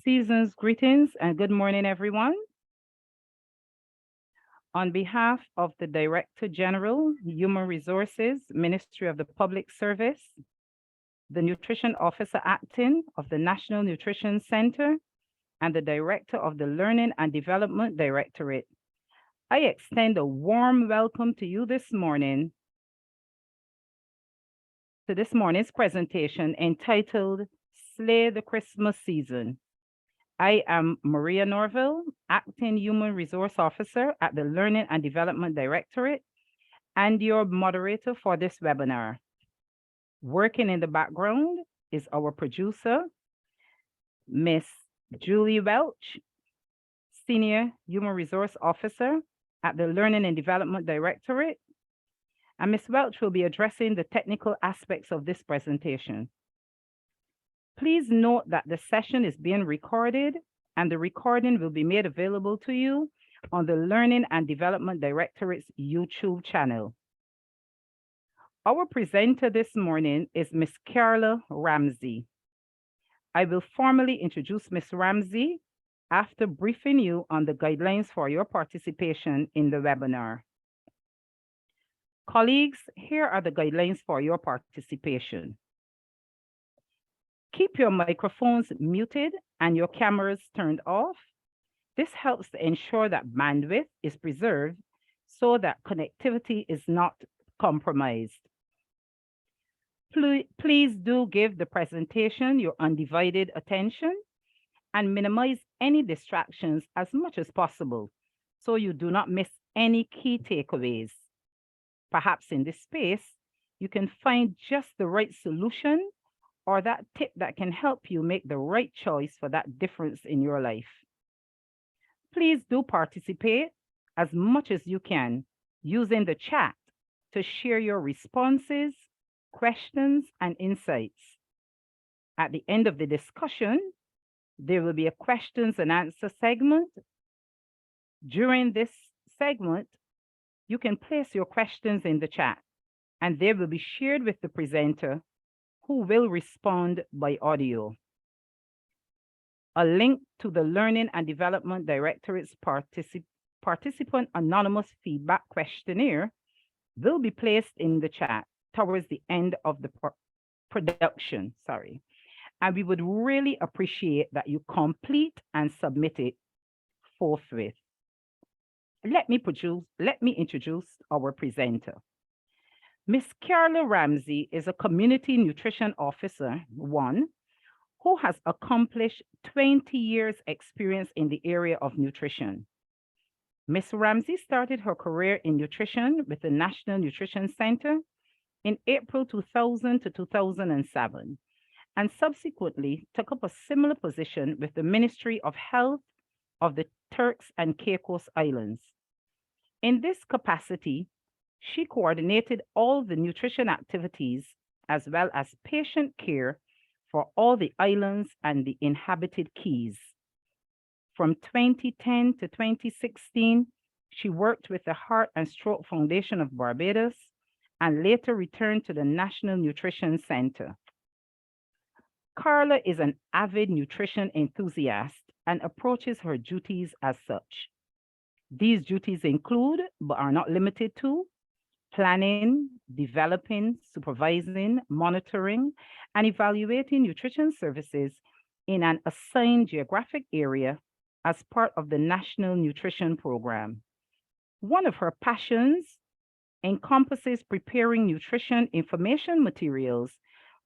Season's greetings and good morning, everyone. On behalf of the Director General, Human Resources, Ministry of the Public Service, the Nutrition Officer Acting of the National Nutrition Center, and the Director of the Learning and Development Directorate, I extend a warm welcome to you this morning to this morning's presentation entitled Slay the Christmas Season. I am Maria Norville, Acting Human Resource Officer at the Learning and Development Directorate, and your moderator for this webinar. Working in the background is our producer, Miss Julie Welch, Senior Human Resource Officer at the Learning and Development Directorate, and Ms. Welch will be addressing the technical aspects of this presentation. Please note that the session is being recorded and the recording will be made available to you on the Learning and Development Directorate's YouTube channel. Our presenter this morning is Ms. Carla Ramsay. I will formally introduce Ms. Ramsay after briefing you on the guidelines for your participation in the webinar. Colleagues, here are the guidelines for your participation. Keep your microphones muted and your cameras turned off. This helps to ensure that bandwidth is preserved so that connectivity is not compromised. Please do give the presentation your undivided attention and minimize any distractions as much as possible so you do not miss any key takeaways. Perhaps in this space, you can find just the right solution or that tip that can help you make the right choice for that difference in your life. Please do participate as much as you can using the chat to share your responses, questions, and insights. At the end of the discussion, there will be a questions and answer segment. During this segment, you can place your questions in the chat and they will be shared with the presenter who will respond by audio. A link to the Learning and Development Directorate's Participant Anonymous Feedback Questionnaire will be placed in the chat towards the end of the production. And we would really appreciate that you complete and submit it forthwith. Let me introduce our presenter. Ms. Carla Ramsay is a Community Nutrition Officer, who has accomplished 20 years experience in the area of nutrition. Ms. Ramsay started her career in nutrition with the National Nutrition Center in April 2000 to 2007, and subsequently took up a similar position with the Ministry of Health of the Turks and Caicos Islands. In this capacity, she coordinated all the nutrition activities as well as patient care for all the islands and the inhabited keys. From 2010 to 2016, she worked with the Heart and Stroke Foundation of Barbados and later returned to the National Nutrition Center. Carla is an avid nutrition enthusiast and approaches her duties as such. These duties include, but are not limited to, planning, developing, supervising, monitoring, and evaluating nutrition services in an assigned geographic area as part of the National Nutrition Program. One of her passions encompasses preparing nutrition information materials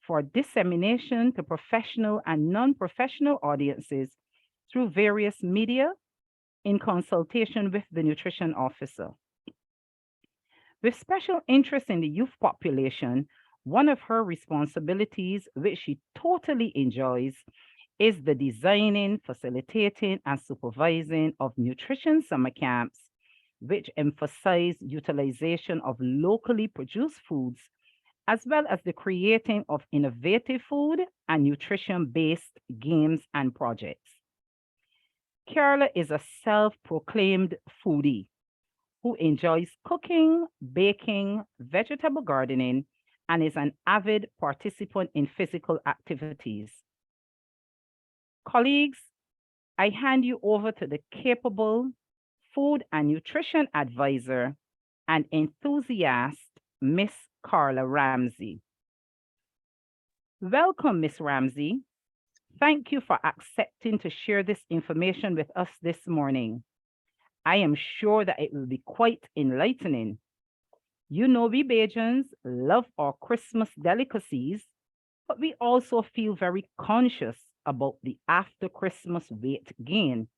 for dissemination to professional and non-professional audiences through various media in consultation with the nutrition officer. With special interest in the youth population, one of her responsibilities, which she totally enjoys, is the designing, facilitating, and supervising of nutrition summer camps, which emphasize utilization of locally produced foods, as well as the creating of innovative food and nutrition-based games and projects. Carla is a self-proclaimed foodie who enjoys cooking, baking, vegetable gardening, and is an avid participant in physical activities. Colleagues, I hand you over to the capable food and nutrition advisor and enthusiast, Miss Carla Ramsay. Welcome, Miss Ramsay. Thank you for accepting to share this information with us this morning. I am sure that it will be quite enlightening. You know, we Bajans love our Christmas delicacies, but we also feel very conscious about the after Christmas weight gain.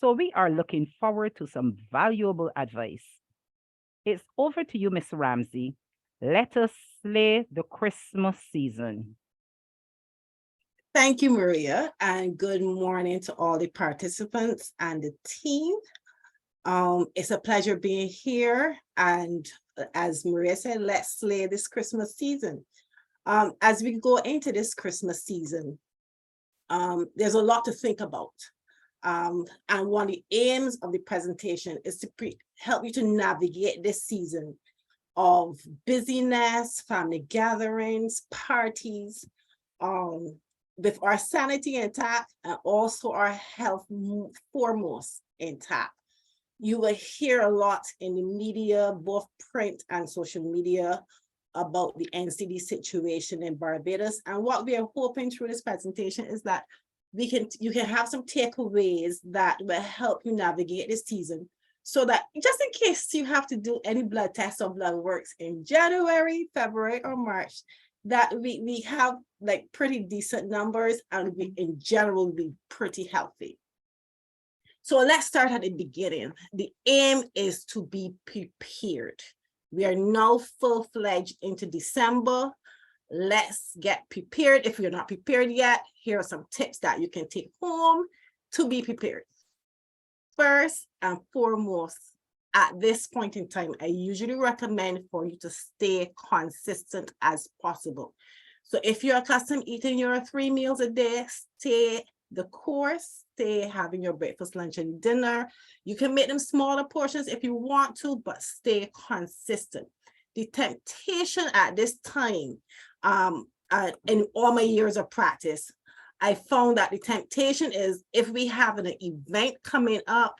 So we are looking forward to some valuable advice. It's over to you, Miss Ramsay. Let us slay the Christmas season. Thank you, Maria, and good morning to all the participants and the team. It's a pleasure being here, and as Maria said, let's slay this Christmas season. As we go into this Christmas season, there's a lot to think about. And one of the aims of the presentation is to help you to navigate this season of busyness, family gatherings, parties, with our sanity intact and also our health foremost intact. You will hear a lot in the media, both print and social media, about the NCD situation in Barbados. And what we are hoping through this presentation is that you can have some takeaways that will help you navigate this season, so that just in case you have to do any blood tests or blood works in January, February, or March, that we have like pretty decent numbers and we in general be pretty healthy. So let's start at the beginning. The aim is to be prepared. We are now full-fledged into December. Let's get prepared. If you're not prepared yet, here are some tips that you can take home to be prepared. First and foremost, at this point in time, I usually recommend for you to stay consistent as possible. So if you're accustomed eating your 3 meals a day, stay the course, stay having your breakfast, lunch, and dinner. You can make them smaller portions if you want to, but stay consistent. The temptation at this time, in all my years of practice, I found that the temptation is if we have an event coming up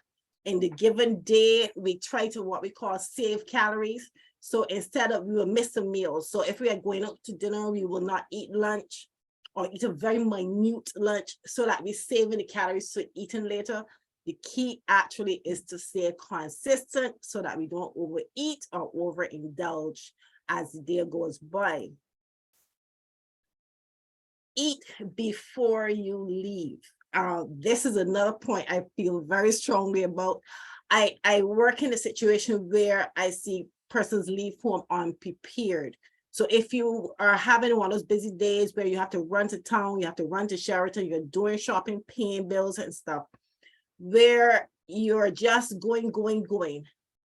in the given day, we try to what we call save calories. So instead of, we will miss a meal. So if we are going out to dinner, we will not eat lunch or eat a very minute lunch so that we're saving the calories for eating later. The key actually is to stay consistent so that we don't overeat or overindulge as the day goes by. Eat before you leave. This is another point I feel very strongly about. I work in a situation where I see persons leave home unprepared. So if you are having one of those busy days where you have to run to town, you have to run to Sheraton, you're doing shopping, paying bills and stuff, where you're just going,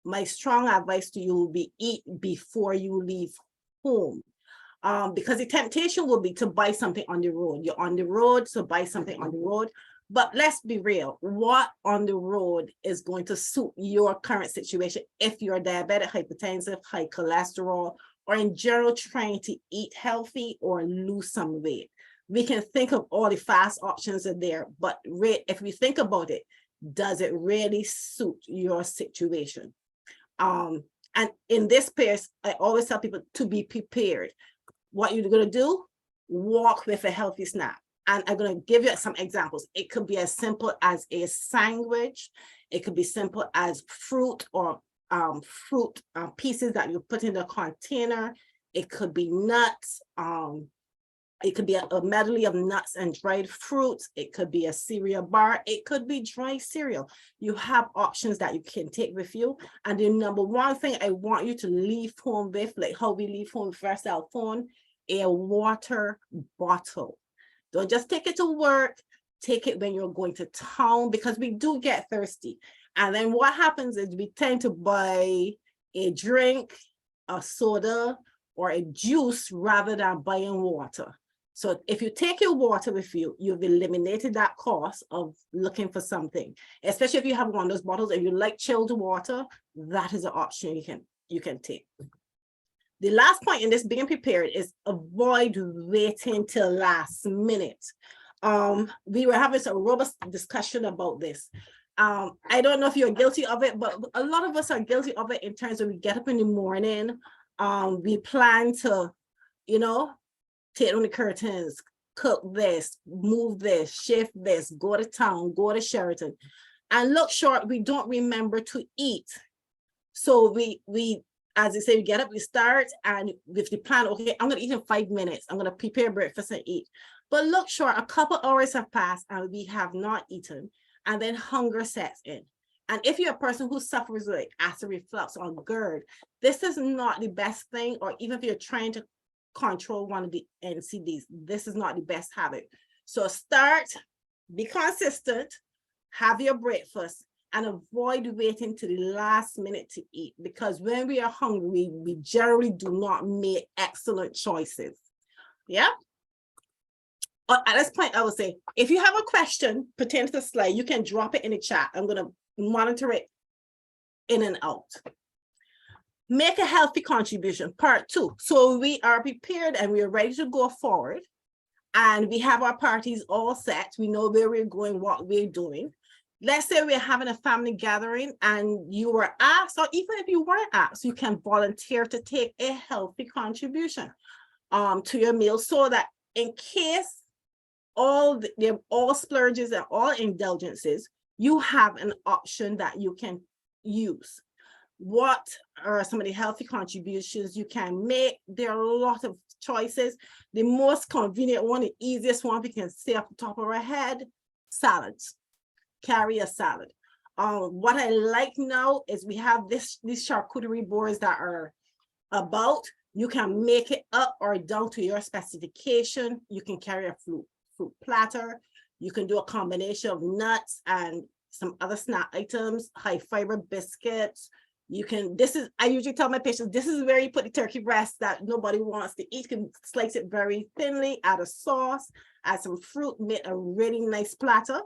my strong advice to you will be eat before you leave home. Because the temptation will be to buy something on the road. You're on the road, so buy something on the road. But let's be real, what on the road is going to suit your current situation if you're diabetic, hypertensive, high cholesterol, or in general trying to eat healthy or lose some weight? We can think of all the fast options are there, but if we think about it, does it really suit your situation? And in this case, I always tell people to be prepared. What you're going to do, walk with a healthy snack. And I'm going to give you some examples. It could be as simple as a sandwich. It could be simple as fruit or fruit pieces that you put in the container. It could be nuts. It could be a medley of nuts and dried fruits. It could be a cereal bar. It could be dry cereal. You have options that you can take with you. And the number one thing I want you to leave home with, like how we leave home with our cell phone, a water bottle. Don't just take it to work. Take it when you're going to town, because we do get thirsty. And then what happens is we tend to buy a drink, a soda, or a juice rather than buying water. So if you take your water with you, you've eliminated that cost of looking for something, especially if you have one of those bottles and you like chilled water, that is an option you can take. The last point in this being prepared is avoid waiting till last minute. we were having some robust discussion about this. I don't know if you're guilty of it, but a lot of us are guilty of it in terms of we get up in the morning, we plan to, you know, take on the curtains, cook this, move this, shift this, go to town, go to Sheraton, and look short, we don't remember to eat. So we as I say, we get up, we start, and with the plan, okay, I'm gonna eat in 5 minutes, I'm gonna prepare breakfast and eat. But look short, a couple hours have passed and we have not eaten, and then hunger sets in. And if you're a person who suffers with acid reflux or GERD, this is not the best thing, or even if you're trying to control one of the NCDs, this is not the best habit. So start, be consistent, have your breakfast, and avoid waiting to the last minute to eat, because when we are hungry, we generally do not make excellent choices. Yeah. At this point, I would say, if you have a question pertaining to the slide, you can drop it in the chat. I'm going to monitor it in and out. Make a healthy contribution, part 2. So we are prepared and we are ready to go forward. And we have our parties all set. We know where we're going, what we're doing. Let's say we're having a family gathering and you were asked, or even if you weren't asked, you can volunteer to take a healthy contribution to your meal, so that in case all splurges and all indulgences, you have an option that you can use. What are some of the healthy contributions you can make? There are a lot of choices. The most convenient one, the easiest one we can say off the top of our head, salads. Carry a salad. What I like now is we have these charcuterie boards that are about, you can make it up or down to your specification. You can carry a fruit platter. You can do a combination of nuts and some other snack items, high fiber biscuits. You can, I usually tell my patients, this is where you put the turkey breast that nobody wants to eat. You can slice it very thinly, add a sauce, add some fruit, make a really nice platter.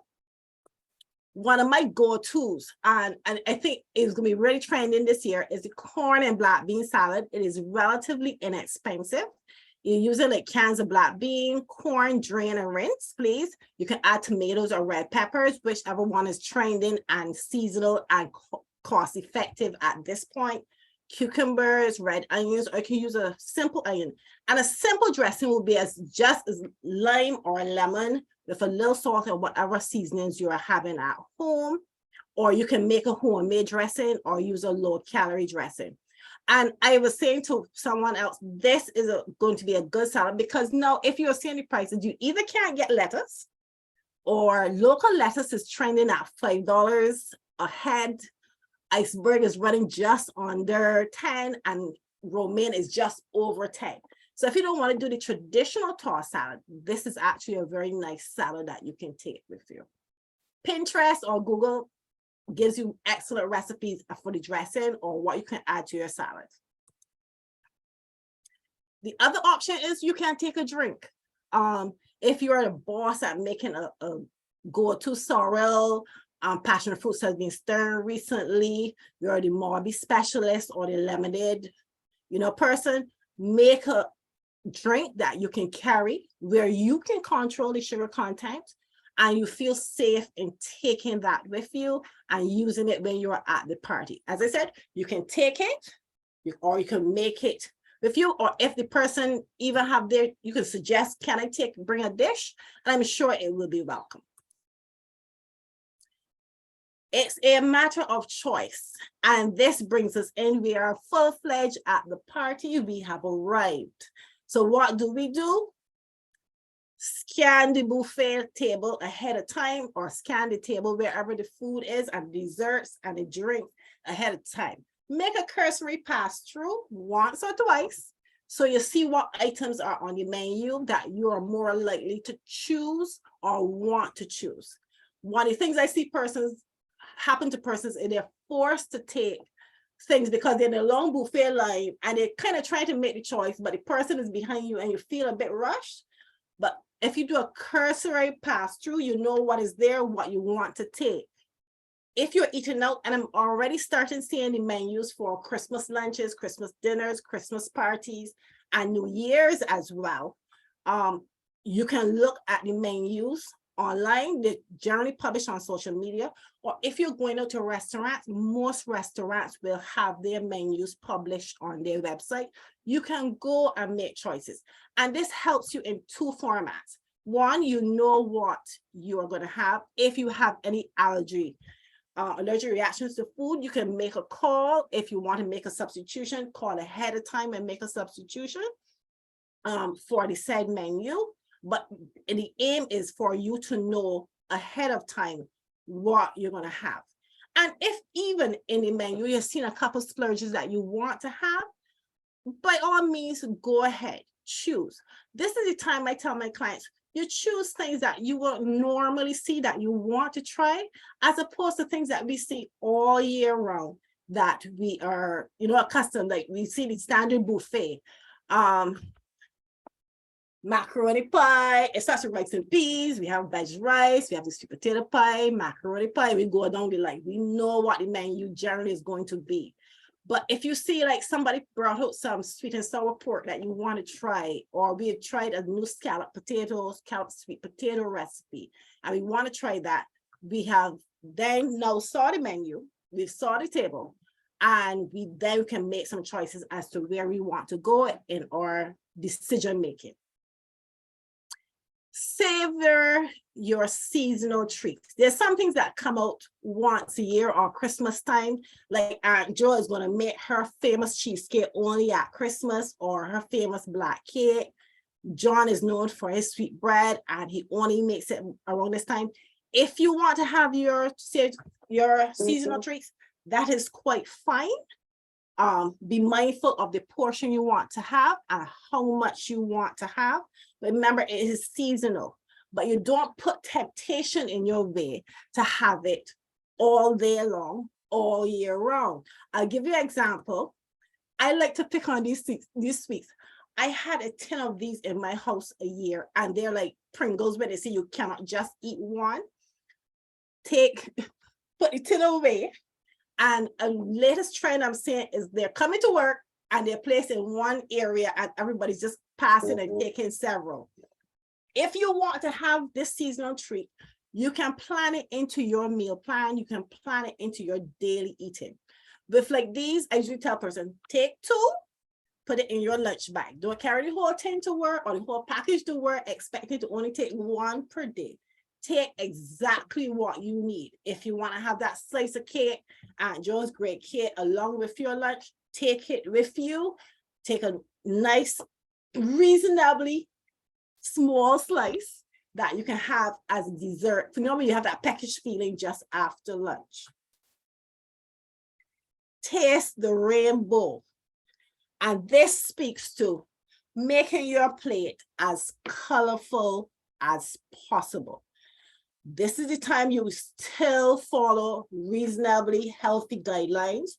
One of my go-tos, and I think it's going to be really trending this year, is the corn and black bean salad. It is relatively inexpensive. You're using like cans of black bean, corn, drain and rinse, please. You can add tomatoes or red peppers, whichever one is trending and seasonal and cost effective at this point. Cucumbers, red onions, or you can use a simple onion. And a simple dressing will be just as lime or lemon with a little salt or whatever seasonings you're having at home. Or you can make a homemade dressing or use a low-calorie dressing. And I was saying to someone else, this is going to be a good salad, because now if you're seeing the prices, you either can't get lettuce, or local lettuce is trending at $5 a head. Iceberg is running just under 10, and romaine is just over 10. So if you don't want to do the traditional tossed salad, this is actually a very nice salad that you can take with you. Pinterest or Google gives you excellent recipes for the dressing or what you can add to your salad. The other option is you can take a drink. If you're a boss at making a go-to sorrel, passion fruits has been stirred recently, you're the Morby specialist or the lemonade, person, make a drink that you can carry where you can control the sugar content and you feel safe in taking that with you and using it when you're at the party. As I said, you can take it or you can make it with you, or if the person even have their, you can suggest, can I bring a dish? And I'm sure it will be welcome. It's a matter of choice. And this brings us in. We are full-fledged at the party. We have arrived. So what do? Scan the buffet table ahead of time, or scan the table wherever the food is and desserts and the drink ahead of time. Make a cursory pass through once or twice so you see what items are on the menu that you are more likely to choose or want to choose. One of the things I see happen to persons is they're forced to take things because they're in a long buffet line and they're kind of trying to make the choice, but the person is behind you and you feel a bit rushed. But if you do a cursory pass through, you know what is there, what you want to take. If you're eating out, and I'm already starting seeing the menus for Christmas lunches, Christmas dinners, Christmas parties, and New Year's as well. You can look at the menus online. They generally publish on social media, or if you're going out to restaurants, most restaurants will have their menus published on their website. You can go and make choices. And this helps you in two formats. One, you know what you are going to have. If you have any allergic reactions to food, you can make a call. If you want to make a substitution, call ahead of time and make a substitution for the said menu. But the aim is for you to know ahead of time what you're going to have. And if even in the menu, you've seen a couple splurges that you want to have, by all means, go ahead, choose. This is the time I tell my clients, you choose things that you will normally see that you want to try, as opposed to things that we see all year round that we are, accustomed. Like we see the standard buffet, macaroni pie, it starts with rice and peas. We have veg rice, we have the sweet potato pie, macaroni pie. We go down the line. We know what the menu generally is going to be. But if you see like somebody brought out some sweet and sour pork that you want to try, or we have tried a new scallop sweet potato recipe, and we want to try that, we have then now saw the menu, we saw the table, and we then can make some choices as to where we want to go in our decision making. Savor your seasonal treats. There's some things that come out once a year or Christmas time, like Aunt Jo is going to make her famous cheesecake only at Christmas, or her famous black cake. John is known for his sweet bread and he only makes it around this time. If you want to have your seasonal treats, that is quite fine. Be mindful of the portion you want to have and how much you want to have. Remember, it is seasonal, but you don't put temptation in your way to have it all day long, all year round. I'll give you an example. I like to pick on these sweets. I had a tin of these in my house a year, and they're like Pringles, where they say you cannot just eat one. Put the tin away. And a latest trend I'm seeing is they're coming to work and they're placed in one area and everybody's just passing and taking several. If you want to have this seasonal treat, you can plan it into your meal plan. You can plan it into your daily eating. With like these, I usually tell a person, take 2, put it in your lunch bag. Don't carry the whole tin to work or the whole package to work, expecting to only take 1 per day. Take exactly what you need. If you want to have that slice of cake, Aunt Jo's great cake along with your lunch, take it with you. Take a nice, reasonably small slice that you can have as dessert. Normally you have that packaged feeling just after lunch. Taste the rainbow. And this speaks to making your plate as colorful as possible. This is the time you still follow reasonably healthy guidelines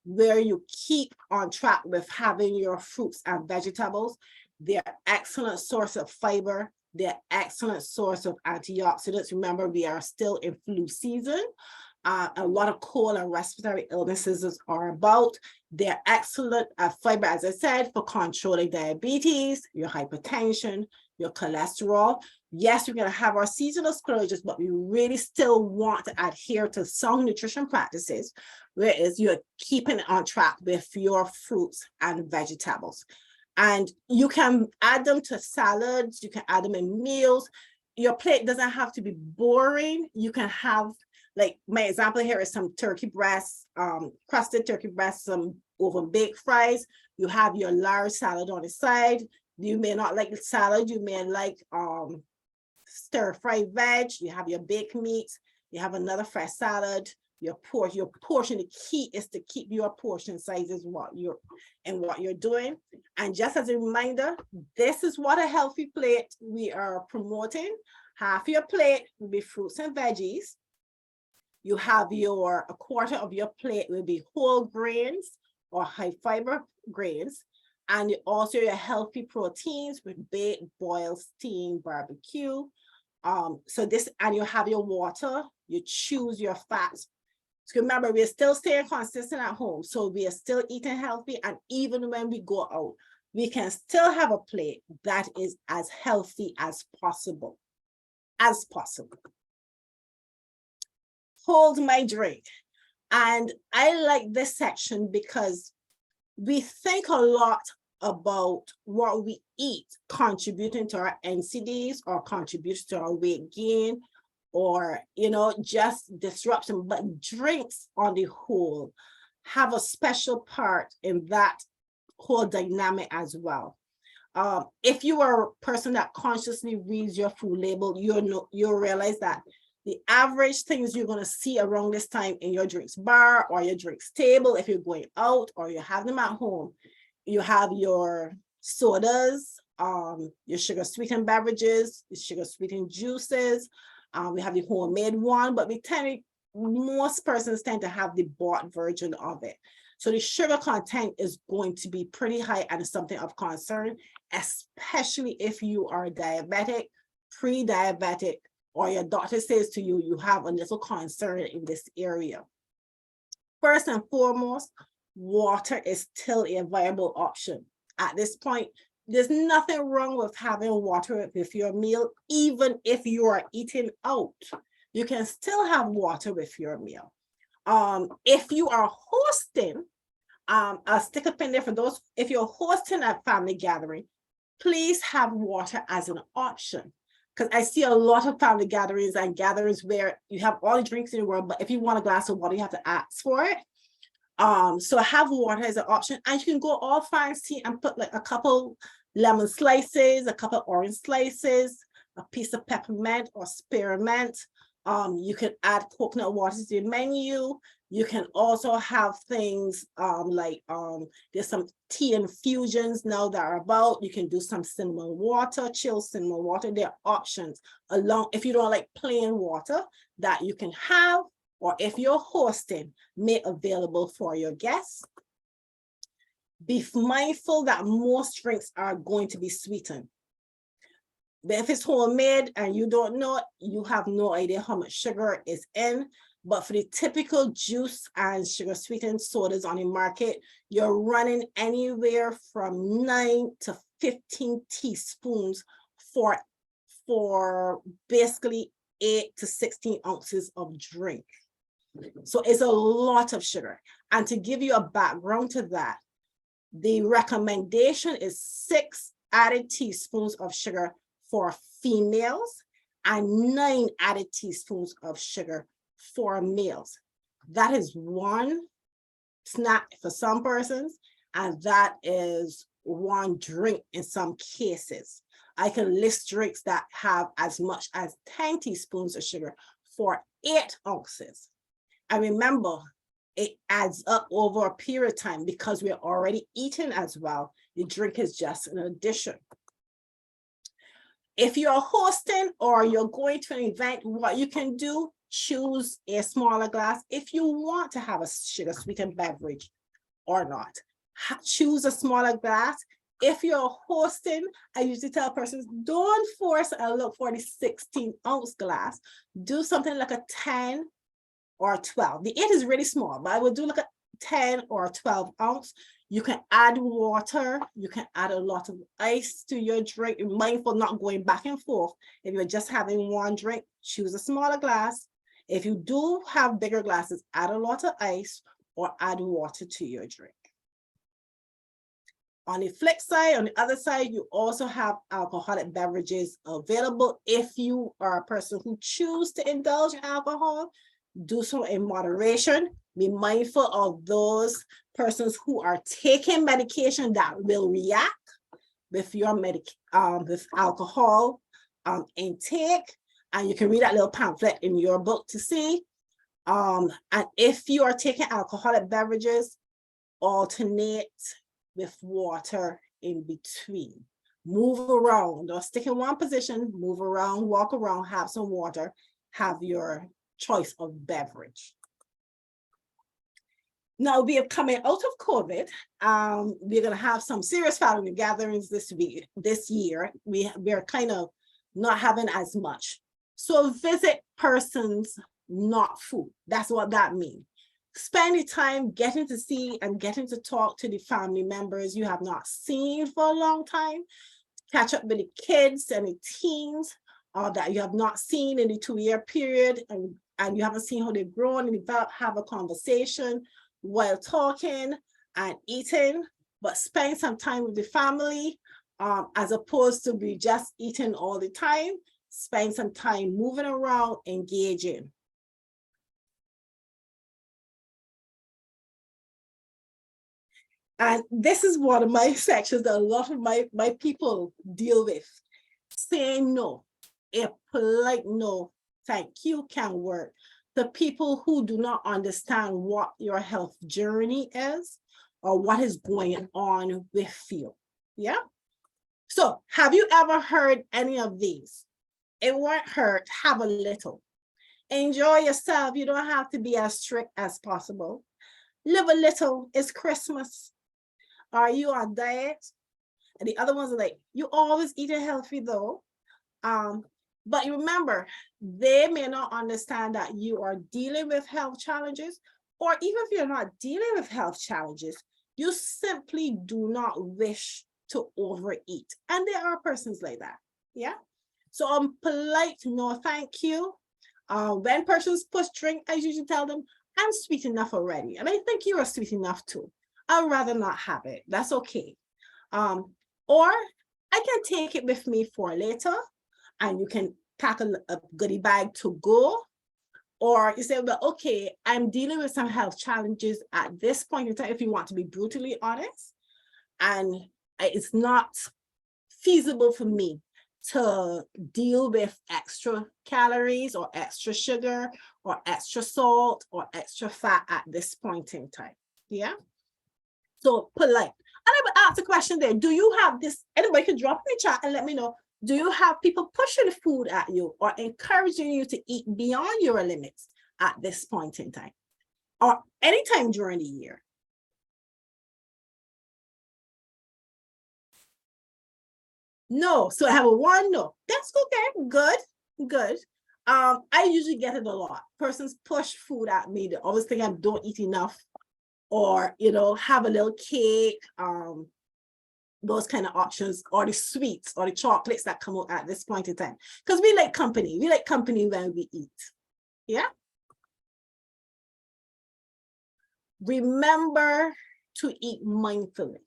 where you keep on track with having your fruits and vegetables. They're excellent source of fiber. They're excellent source of antioxidants. Remember, we are still in flu season. A lot of cold and respiratory illnesses are about. They're excellent fiber, as I said, for controlling diabetes, your hypertension, your cholesterol. Yes, we're going to have our seasonal splurges, but we really still want to adhere to sound nutrition practices, whereas you're keeping on track with your fruits and vegetables. And you can add them to salads, you can add them in meals. Your plate doesn't have to be boring. You can have, like my example here is some turkey breasts, crusted turkey breasts, some oven baked fries. You have your large salad on the side. You may not like the salad, you may like stir-fried veg, you have your baked meats, you have another fresh salad, your portion. The key is to keep your portion sizes what you're doing. And just as a reminder, this is what a healthy plate we are promoting. Half your plate will be fruits and veggies. You have a quarter of your plate will be whole grains or high fiber grains. And also your healthy proteins with baked, boiled, steamed, barbecue. So this, and you have your water, you choose your fats. So remember, we're still staying consistent at home. So we are still eating healthy. And even when we go out, we can still have a plate that is as healthy as possible. As possible. Hold my drink. And I like this section because we think a lot about what we eat contributing to our NCDs or contributing to our weight gain or, just disruption, but drinks on the whole have a special part in that whole dynamic as well. If you are a person that consciously reads your food label, you'll realize that the average things you're going to see around this time in your drinks bar or your drinks table, if you're going out or you have them at home, you have your sodas, your sugar sweetened beverages, your sugar sweetened juices. We have the homemade one, but most persons tend to have the bought version of it. So the sugar content is going to be pretty high and something of concern, especially if you are diabetic, pre-diabetic, or your doctor says to you, you have a little concern in this area. First and foremost, water is still a viable option. At this point, there's nothing wrong with having water with your meal, even if you are eating out. You can still have water with your meal. If you are hosting, I'll stick a pin there for those. If you're hosting a family gathering, please have water as an option. Because I see a lot of family gatherings and gatherings where you have all the drinks in the world, but if you want a glass of water, you have to ask for it. So have water as an option, and you can go all fancy and put like a couple lemon slices, a couple orange slices, a piece of peppermint or spearmint. You can add coconut water to your menu. You can also have things there's some tea infusions now that are about. You can do some cinnamon water, chilled cinnamon water. There are options along if you don't like plain water that you can have, or if you're hosting, make available for your guests. Be mindful that most drinks are going to be sweetened. But if it's homemade and you don't know it, you have no idea how much sugar is in. But for the typical juice and sugar sweetened sodas on the market, you're running anywhere from 9 to 15 teaspoons for basically 8 to 16 ounces of drink. So it's a lot of sugar. And to give you a background to that, the recommendation is 6 added teaspoons of sugar for females and 9 added teaspoons of sugar for males. That is one snack for some persons, and that is one drink in some cases. I can list drinks that have as much as 10 teaspoons of sugar for 8 ounces. And remember, it adds up over a period of time because we're already eating as well. The drink is just an addition. If you're hosting or you're going to an event, what you can do, choose a smaller glass if you want to have a sugar sweetened beverage or not. Choose a smaller glass. If you're hosting, I usually tell persons, don't force and look for the 16-ounce glass. Do something like a 10 or 12. The 8 is really small, but I would do like a 10 or 12 ounce. You can add water. You can add a lot of ice to your drink. Be mindful not going back and forth. If you're just having one drink, choose a smaller glass. If you do have bigger glasses, add a lot of ice or add water to your drink. On the flip side, on the other side, you also have alcoholic beverages available. If you are a person who chooses to indulge in alcohol, do so in moderation. Be mindful of those persons who are taking medication that will react with your with alcohol intake. And you can read that little pamphlet in your book to see. And if you are taking alcoholic beverages, alternate with water in between. Move around, don't stick in one position, move around, walk around, have some water, have your choice of beverage. Now we are coming out of COVID. We're gonna have some serious family gatherings this year. We're kind of not having as much. So visit persons, not food. That's what that means. Spend the time getting to see and getting to talk to the family members you have not seen for a long time. Catch up with the kids and the teens that you have not seen in the 2-year period, and you haven't seen how they've grown and developed. Have a conversation while talking and eating, but spend some time with the family as opposed to be just eating all the time. Spend some time moving around, engaging. And this is one of my sections that a lot of my people deal with. Saying no, a polite no, thank you can work. The people who do not understand what your health journey is or what is going on with you. Yeah. So have you ever heard any of these? It won't hurt, have a little. Enjoy yourself. You don't have to be as strict as possible. Live a little, it's Christmas. Are you on diet? And the other ones are like, you always eating healthy though. But you remember, they may not understand that you are dealing with health challenges, or even if you're not dealing with health challenges, you simply do not wish to overeat. And there are persons like that. Yeah. So polite, no, thank you. When persons push drink, I usually tell them, I'm sweet enough already. And I think you are sweet enough too. I'd rather not have it. That's okay. Or I can take it with me for later, and you can pack a goodie bag to go. Or you say, well, okay, I'm dealing with some health challenges at this point in time, if you want to be brutally honest, and it's not feasible for me to deal with extra calories or extra sugar or extra salt or extra fat at this point in time. Yeah. So polite. And I would ask a question there. Do you have this? Anybody can drop in the chat and let me know. Do you have people pushing food at you or encouraging you to eat beyond your limits at this point in time or anytime during the year? No. So I have a 1 no. That's okay. Good. Good. I usually get it a lot. Persons push food at me. They always think I don't eat enough, or have a little cake, those kind of options, or the sweets or the chocolates that come out at this point in time. Because we like company. We like company when we eat. Yeah. Remember to eat mindfully.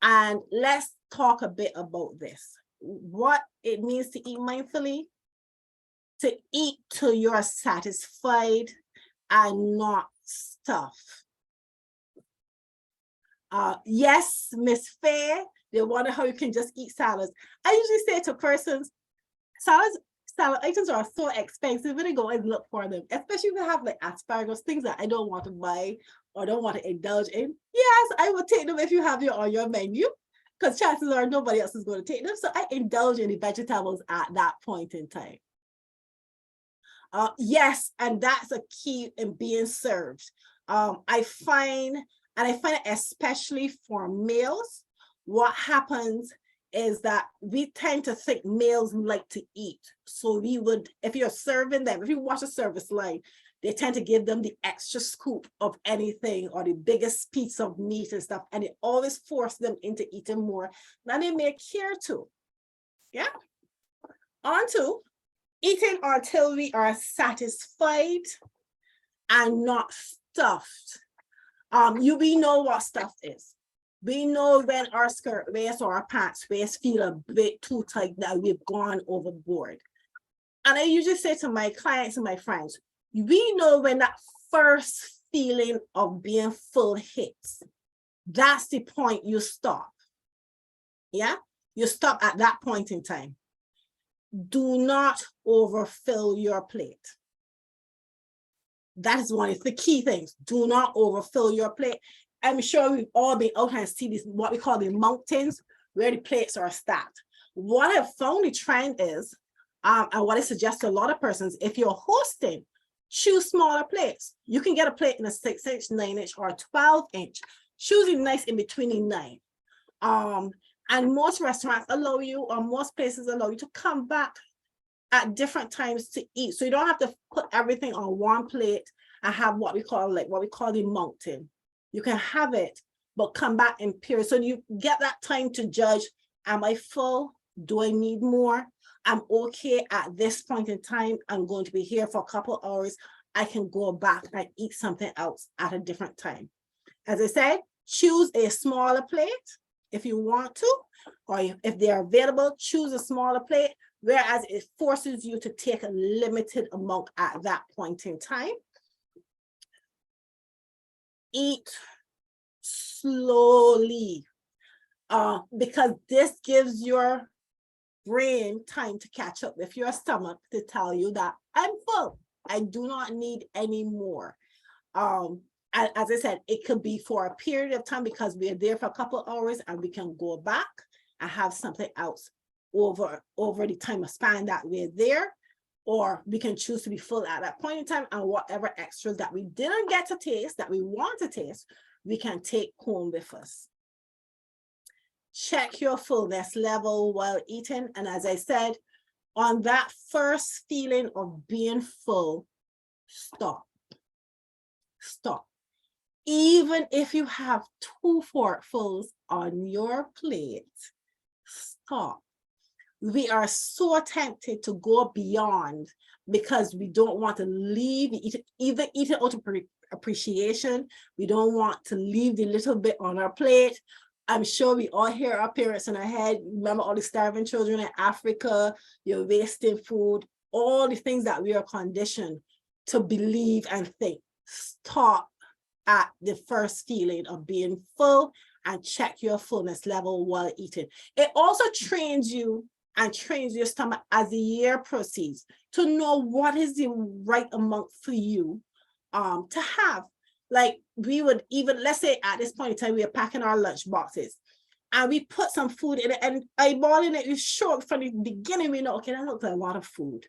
And let's talk a bit about this. What it means to eat mindfully. To eat till you're satisfied and not stuffed. Yes, Miss Fair, they wonder how you can just eat salads. I usually say to persons, salad items are so expensive when I go and look for them, especially if they have like asparagus, things that I don't want to buy or don't want to indulge in. Yes, I will take them if you have it on your menu, because chances are nobody else is going to take them. So I indulge in the vegetables at that point in time. Yes, and that's a key in being served. I find especially for males, what happens is that we tend to think males like to eat. So we would, if you're serving them, if you watch a service line, they tend to give them the extra scoop of anything or the biggest piece of meat and stuff, and it always forces them into eating more than they may care to. Yeah. On to eating until we are satisfied and not stuffed. We know what stuff is. We know when our skirt waist or our pants waist feel a bit too tight that we've gone overboard. And I usually say to my clients and my friends, we know when that first feeling of being full hits. That's the point you stop. Yeah, you stop at that point in time. Do not overfill your plate. That is one of the key things. Do not overfill your plate. I'm sure we've all been out and see these, what we call the mountains, where the plates are stacked. What I've found the trend is, and what I suggest to a lot of persons, if you're hosting, choose smaller plates. You can get a plate in a 6-inch, 9-inch, or 12-inch. Choose a nice in between the 9. And most restaurants allow you, or most places allow you to come back at different times to eat. So you don't have to put everything on one plate I have what we call the mountain. You can have it, but come back in periods. So you get that time to judge, am I full? Do I need more? I'm okay at this point in time. I'm going to be here for a couple hours. I can go back and eat something else at a different time. As I said, choose a smaller plate if you want to, or if they're available, choose a smaller plate, whereas it forces you to take a limited amount at that point in time. Eat slowly, because this gives your brain time to catch up with your stomach to tell you that I'm full. I do not need any more. As I said, it could be for a period of time because we're there for a couple of hours and we can go back and have something else over the time of span that we're there, or we can choose to be full at that point in time, and whatever extras that we didn't get to taste that we want to taste, we can take home with us. Check your fullness level while eating. And as I said, on that first feeling of being full, stop. Stop. Even if you have 2 forkfuls on your plate, stop. We are so tempted to go beyond because we don't want to leave, either eat it out of appreciation. We don't want to leave the little bit on our plate. I'm sure we all hear our parents in our head. Remember all the starving children in Africa, you're wasting food, all the things that we are conditioned to believe and think. Stop at the first feeling of being full and check your fullness level while eating. It also trains you and trains your stomach as the year proceeds to know what is the right amount for you to have. Like we would even, let's say at this point in time, we are packing our lunch boxes and we put some food in it and eyeballing it, you sure from the beginning, we know, okay, that looks like a lot of food.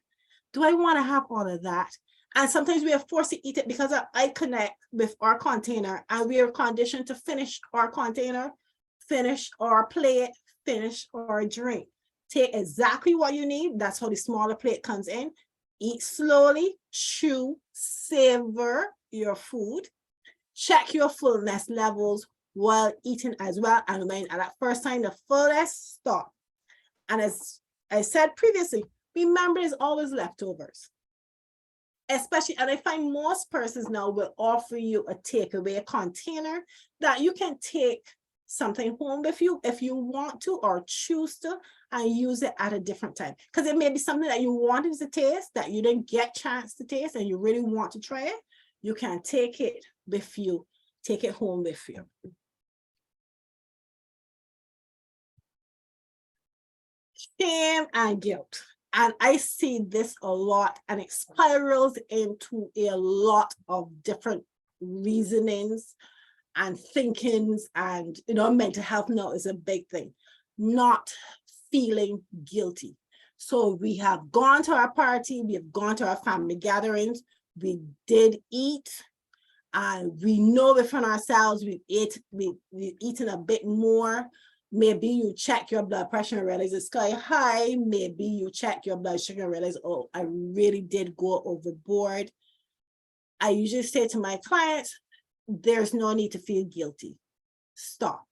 Do I want to have all of that? And sometimes we are forced to eat it because I connect with our container and we are conditioned to finish our container, finish our plate, finish our drink. Take exactly what you need. That's how the smaller plate comes in. Eat slowly, chew, savor your food. Check your fullness levels while eating as well. And when at that first time, the fullness, stop. And as I said previously, remember there's always leftovers. Especially, and I find most persons now will offer you a takeaway container that you can take something home with you if you want to or choose to, and use it at a different time. Because it may be something that you wanted to taste that you didn't get a chance to taste and you really want to try it. You can take it with you, take it home with you. Shame and guilt. And I see this a lot, and it spirals into a lot of different reasonings and thinkings, and mental health now is a big thing. Not feeling guilty. So we have gone to our party, we have gone to our family gatherings, we did eat, and we know within ourselves we've eaten a bit more. Maybe you check your blood pressure and realize it's sky high. Maybe you check your blood sugar and realize, oh, I really did go overboard. I usually say to my clients, there's no need to feel guilty. Stop.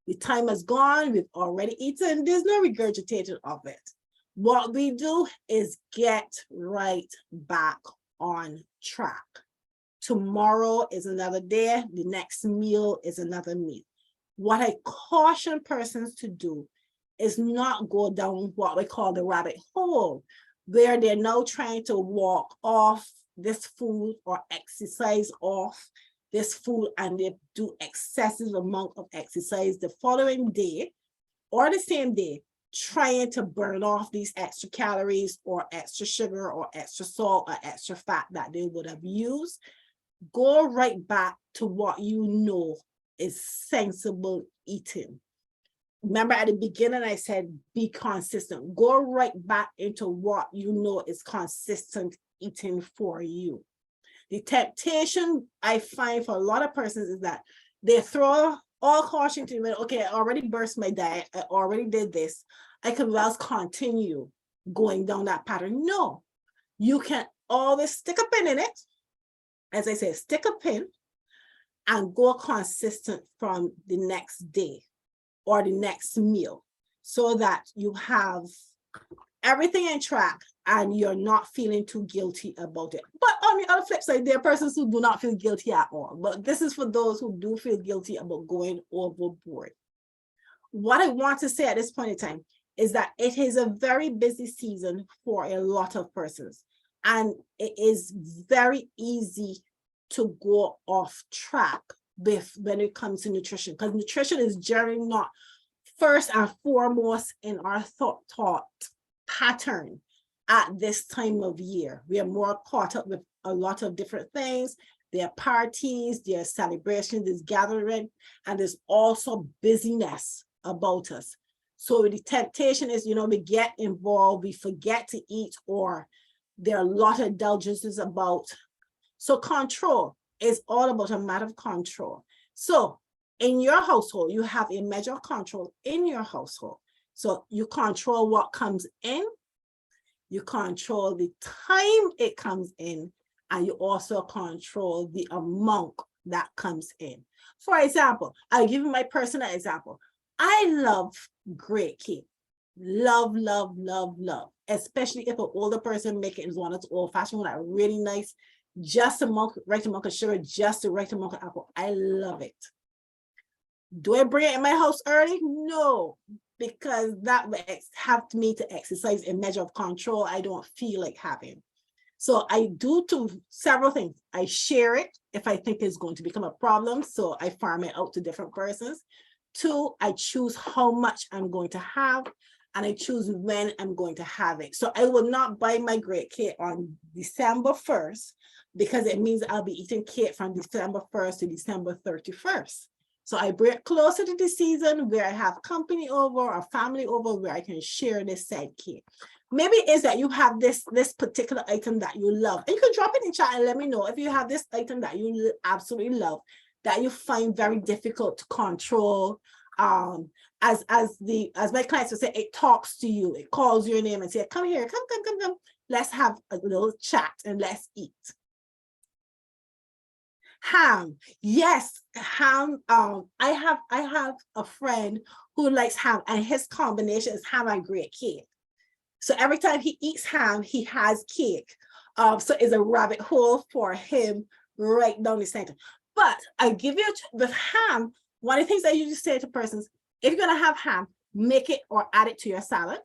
The time has gone. We've already eaten. There's no regurgitating of it. What we do is get right back on track. Tomorrow is another day. The next meal is another meal. What I caution persons to do is not go down what we call the rabbit hole, where they're now trying to walk off this food or exercise off this food, and they do excessive amount of exercise the following day or the same day, trying to burn off these extra calories or extra sugar or extra salt or extra fat that they would have used. Go right back to what you know is sensible eating. Remember at the beginning, I said, be consistent. Go right back into what you know is consistent eating for you. The temptation I find for a lot of persons is that they throw all caution to me. Okay, I already burst my diet. I already did this. I can well continue going down that pattern. No, you can always stick a pin in it as I said, stick a pin and go consistent from the next day or the next meal so that you have everything in track and you're not feeling too guilty about it. But on the other flip side, there are persons who do not feel guilty at all. But this is for those who do feel guilty about going overboard. What I want to say at this point in time is that it is a very busy season for a lot of persons. And it is very easy to go off track when it comes to nutrition, because nutrition is generally not first and foremost in our thought pattern at this time of year. We are more caught up with a lot of different things. There are parties, there are celebrations, there's gathering, and there's also busyness about us. So the temptation is, we get involved, we forget to eat, or there are a lot of indulgences about. So control is all about a matter of control. So in your household, you have a measure of control in your household. So you control what comes in, you control the time it comes in, and you also control the amount that comes in. For example, I'll give you my personal example. I love great cake. Love, love, love, love. Especially if an older person make it as one that's old-fashioned, like really nice, just the right amount of sugar, just the right amount of apple. I love it. Do I bring it in my house early? No, because that would have me to exercise a measure of control I don't feel like having. So I do several things. I share it if I think it's going to become a problem. So I farm it out to different persons. 2, I choose how much I'm going to have, and I choose when I'm going to have it. So I will not buy my great cake on December 1st, because it means I'll be eating cake from December 1st to December 31st. So I bring it closer to the season where I have company over or family over where I can share this said cake. Maybe it is that you have this particular item that you love. And you can drop it in chat and let me know if you have this item that you absolutely love, that you find very difficult to control. As my clients would say, it talks to you, it calls your name and say, come here, come. Let's have a little chat and let's eat. Ham, yes, ham. I have a friend who likes ham, and his combination is ham and great cake. So every time he eats ham, he has cake. So it's a rabbit hole for him right down the center. But I give you with ham, one of the things I usually say to persons, if you're gonna have ham, make it or add it to your salad.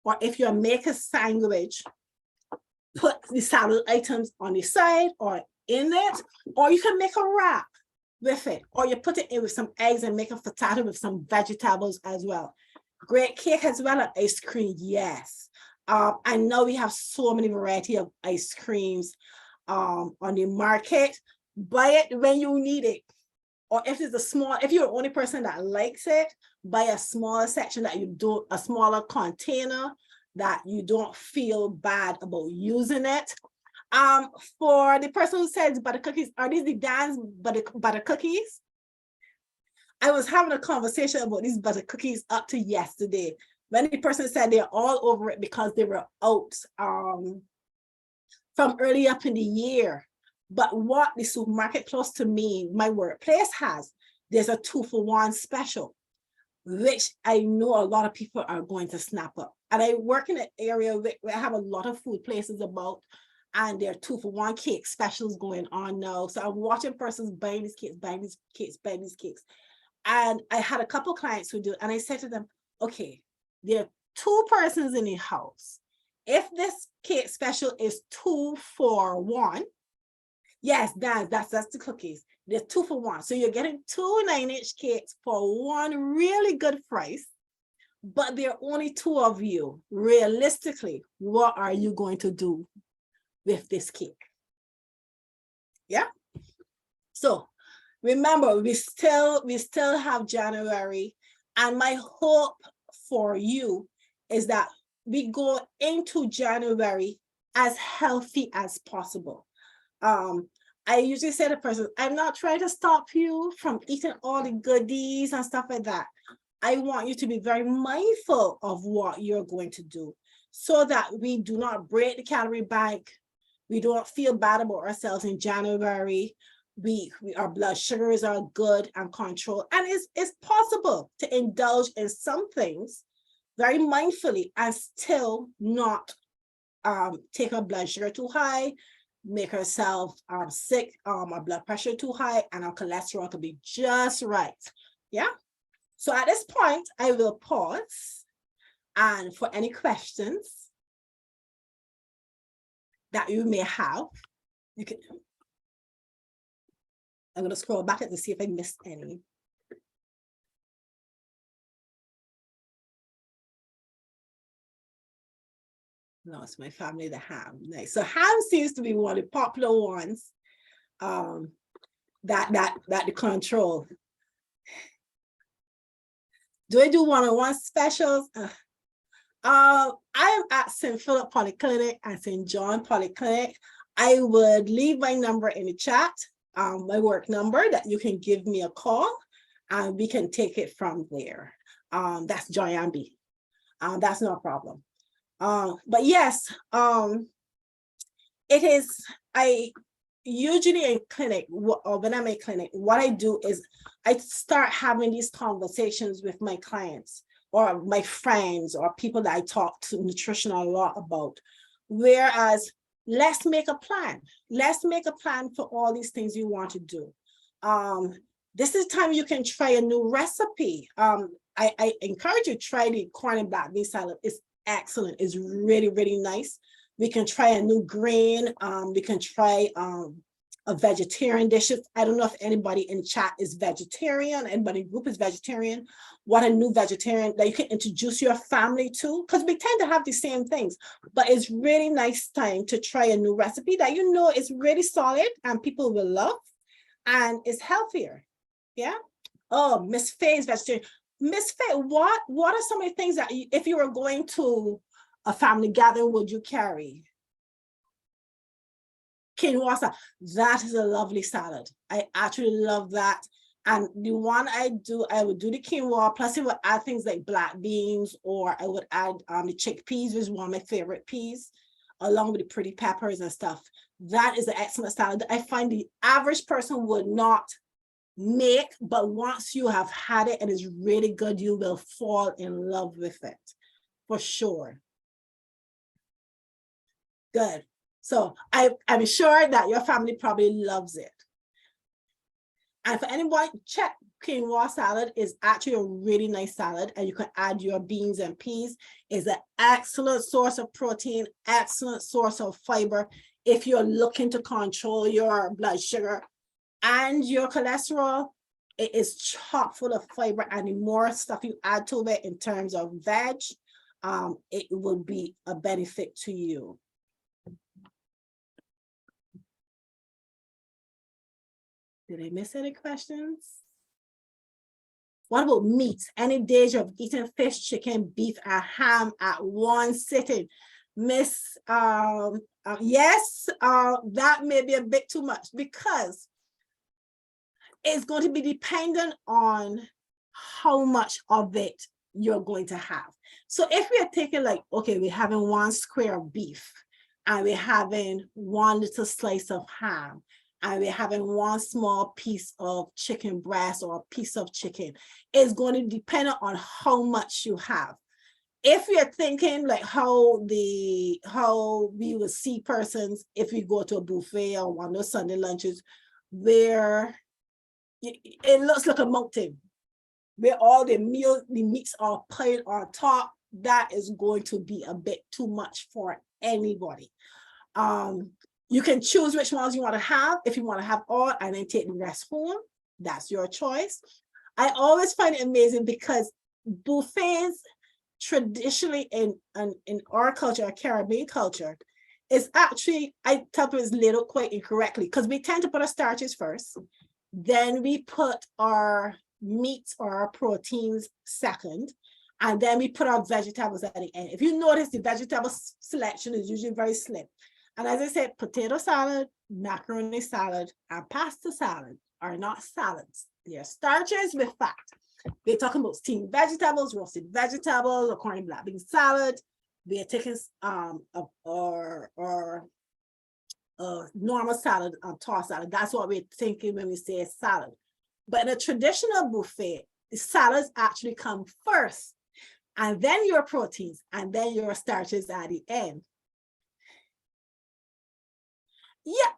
Or if you make a sandwich, put the salad items on the side or in it, or you can make a wrap with it, or you put it in with some eggs and make a frittata with some vegetables as well. Great cake as well, and ice cream, yes. I know we have so many variety of ice creams on the market. Buy it when you need it. Or if it's if you're the only person that likes it, buy a smaller section a smaller container that you don't feel bad about using it. For the person who says butter cookies, are these the Dan's butter cookies? I was having a conversation about these butter cookies up to yesterday. When the person said they're all over it because they were out from early up in the year. But what the supermarket close to me, my workplace has, there's a 2-for-1 special, which I know a lot of people are going to snap up. And I work in an area where I have a lot of food places about, and there are 2-for-1 cake specials going on now. So I'm watching persons buying these cakes. And I had a couple clients who do, and I said to them, okay, there are 2 persons in the house. If this cake special is 2 for 1, yes, that's the cookies. They're 2-for-1. So you're getting 2 9-inch cakes for one really good price, but there are only 2 of you. Realistically, what are you going to do with this cake? Yeah. So remember, we still have January, and my hope for you is that we go into January as healthy as possible. I usually say to the person, I'm not trying to stop you from eating all the goodies and stuff like that. I want you to be very mindful of what you're going to do so that we do not break the calorie bank, We don't feel bad about ourselves in January. Our blood sugars are good and controlled. And it's possible to indulge in some things very mindfully and still not take our blood sugar too high, make ourselves sick, our blood pressure too high, and our cholesterol could be just right. Yeah. So at this point, I will pause. And for any questions that you may have, you can. I'm going to scroll back to see if I missed any. No, it's my family, the ham. Nice. So ham seems to be one of the popular ones that the control. Do I do one-on-one specials? I am at St. Philip Polyclinic and St. John Polyclinic. I would leave my number in the chat, my work number, that you can give me a call and we can take it from there. That's Joyambi. That's no problem. But yes, it is, I usually in clinic, or when I'm in clinic, what I do is I start having these conversations with my clients or my friends or people that I talk to nutrition a lot about. Whereas let's make a plan. Let's make a plan for all these things you want to do. This is time you can try a new recipe. I encourage you to try the corn and black bean salad. It's excellent. It's really, really nice. We can try a new grain. We can try a vegetarian dish. I don't know if anybody in chat is vegetarian, anybody in group is vegetarian. What a new vegetarian that you can introduce your family to, because we tend to have the same things, but it's really nice time to try a new recipe that you know is really solid and people will love and is healthier. Yeah. Oh, Miss Faye is vegetarian. Miss Faye, what are some of the things that if you were going to a family gathering, would you carry? Quinoa salad. That is a lovely salad. I actually love that. And the one I would do the quinoa, plus I would add things like black beans, or I would add the chickpeas, which is one of my favorite peas, along with the pretty peppers and stuff. That is an excellent salad that I find the average person would not make, but once you have had it and it's really good, you will fall in love with it, for sure. Good. So I'm sure that your family probably loves it. And for anyone, check quinoa salad is actually a really nice salad, and you can add your beans and peas. It's an excellent source of protein, excellent source of fiber. If you're looking to control your blood sugar and your cholesterol, it is chock full of fiber, and the more stuff you add to it in terms of veg, it will be a benefit to you. Did I miss any questions? What about meat? Any danger of eating fish, chicken, beef, and ham at one sitting? Miss, yes, that may be a bit too much, because it's going to be dependent on how much of it you're going to have. So if we are taking like, okay, we're having one square of beef, and we're having one little slice of ham, and we're having one small piece of chicken breast or a piece of chicken, it's going to depend on how much you have. If you're thinking like how we will see persons if we go to a buffet or one of those Sunday lunches where it looks like a mountain, where all the meats are piled on top, that is going to be a bit too much for anybody. You can choose which ones you want to have. If you want to have all and then take the rest home, that's your choice. I always find it amazing because buffets traditionally in our culture, our Caribbean culture, is actually, I tell people it's laid out quite incorrectly, because we tend to put our starches first, then we put our meats or our proteins second, and then we put our vegetables at the end. If you notice, the vegetable selection is usually very slim. And as I said, potato salad, macaroni salad, and pasta salad are not salads. They are starches with fat. We're talking about steamed vegetables, roasted vegetables, or corn and black bean salad. We are taking normal salad, tossed salad. That's what we're thinking when we say salad. But in a traditional buffet, the salads actually come first, and then your proteins, and then your starches at the end. Yeah,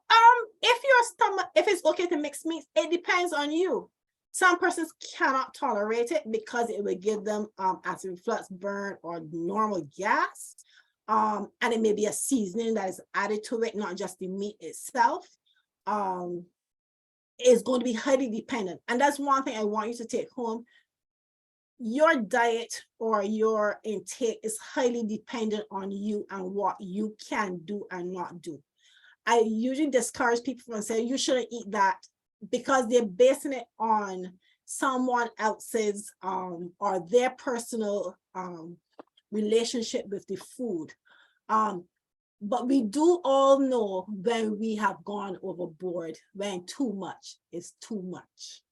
if your stomach, if it's okay to mix meats, it depends on you. Some persons cannot tolerate it because it will give them acid reflux, burn, or normal gas. And it may be a seasoning that is added to it, not just the meat itself. It's going to be highly dependent. And that's one thing I want you to take home. Your diet or your intake is highly dependent on you and what you can do and not do. I usually discourage people from saying you shouldn't eat that because they're basing it on someone else's or their personal relationship with the food. But we do all know when we have gone overboard, when too much is too much.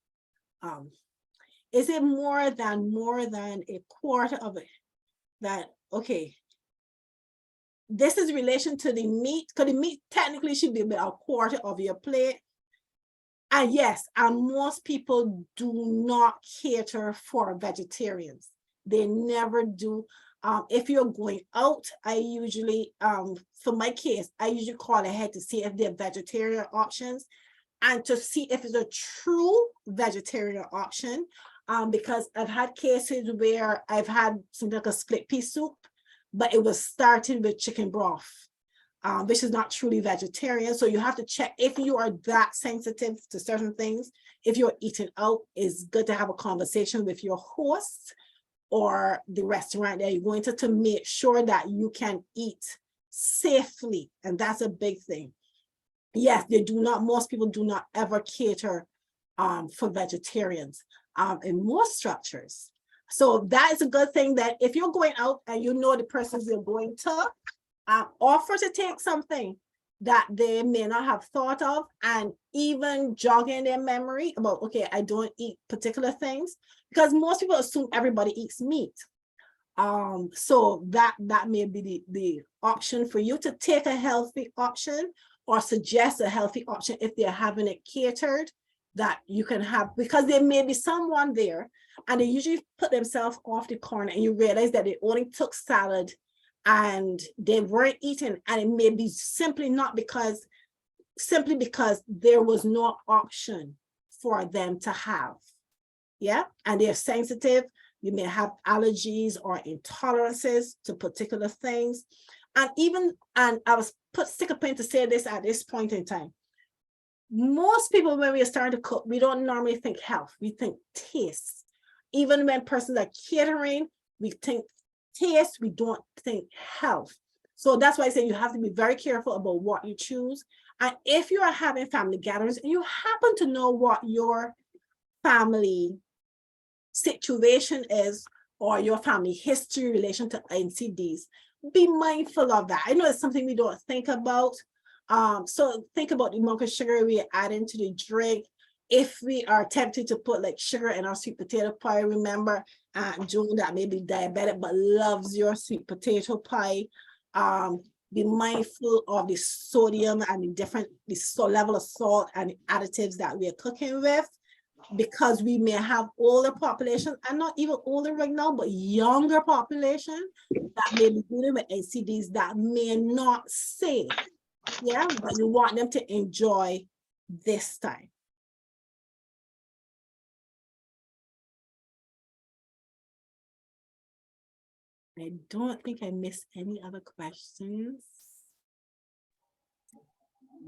Is it more than a quarter of it? That, okay, this is in relation to the meat, because the meat technically should be about a quarter of your plate. And yes, and most people do not cater for vegetarians. They never do. If you're going out, I usually, for my case, I usually call ahead to see if there are vegetarian options and to see if it's a true vegetarian option. Because I've had cases where I've had something like a split pea soup, but it was started with chicken broth, which is not truly vegetarian. So you have to check if you are that sensitive to certain things. If you're eating out, it's good to have a conversation with your host or the restaurant that you're going to make sure that you can eat safely. And that's a big thing. Yes, most people do not ever cater for vegetarians in most structures. So that is a good thing, that if you're going out and you know the persons you're going to, offer to take something that they may not have thought of, and even jogging their memory about, okay, I don't eat particular things, because most people assume everybody eats meat. So that may be the option for you to take a healthy option or suggest a healthy option if they're having it catered that you can have, because there may be someone there and they usually put themselves off the corner and you realize that they only took salad and they weren't eating, and it may be simply because there was no option for them to have. Yeah, and they're sensitive. You may have allergies or intolerances to particular things. And I was stick a pin to say this at this point in time. Most people, when we are starting to cook, we don't normally think health, we think taste. Even when persons are catering, we think taste, we don't think health. So that's why I say you have to be very careful about what you choose. And if you are having family gatherings and you happen to know what your family situation is or your family history relation to NCDs, be mindful of that. I know it's something we don't think about. So think about the amount of sugar we add into the drink. If we are tempted to put like sugar in our sweet potato pie, remember June that may be diabetic but loves your sweet potato pie. Be mindful of the sodium and the level of salt and the additives that we are cooking with, because we may have older population, and not even older right now, but younger population that may be dealing with NCDs that may not say, yeah, but you want them to enjoy this time. I don't think I missed any other questions.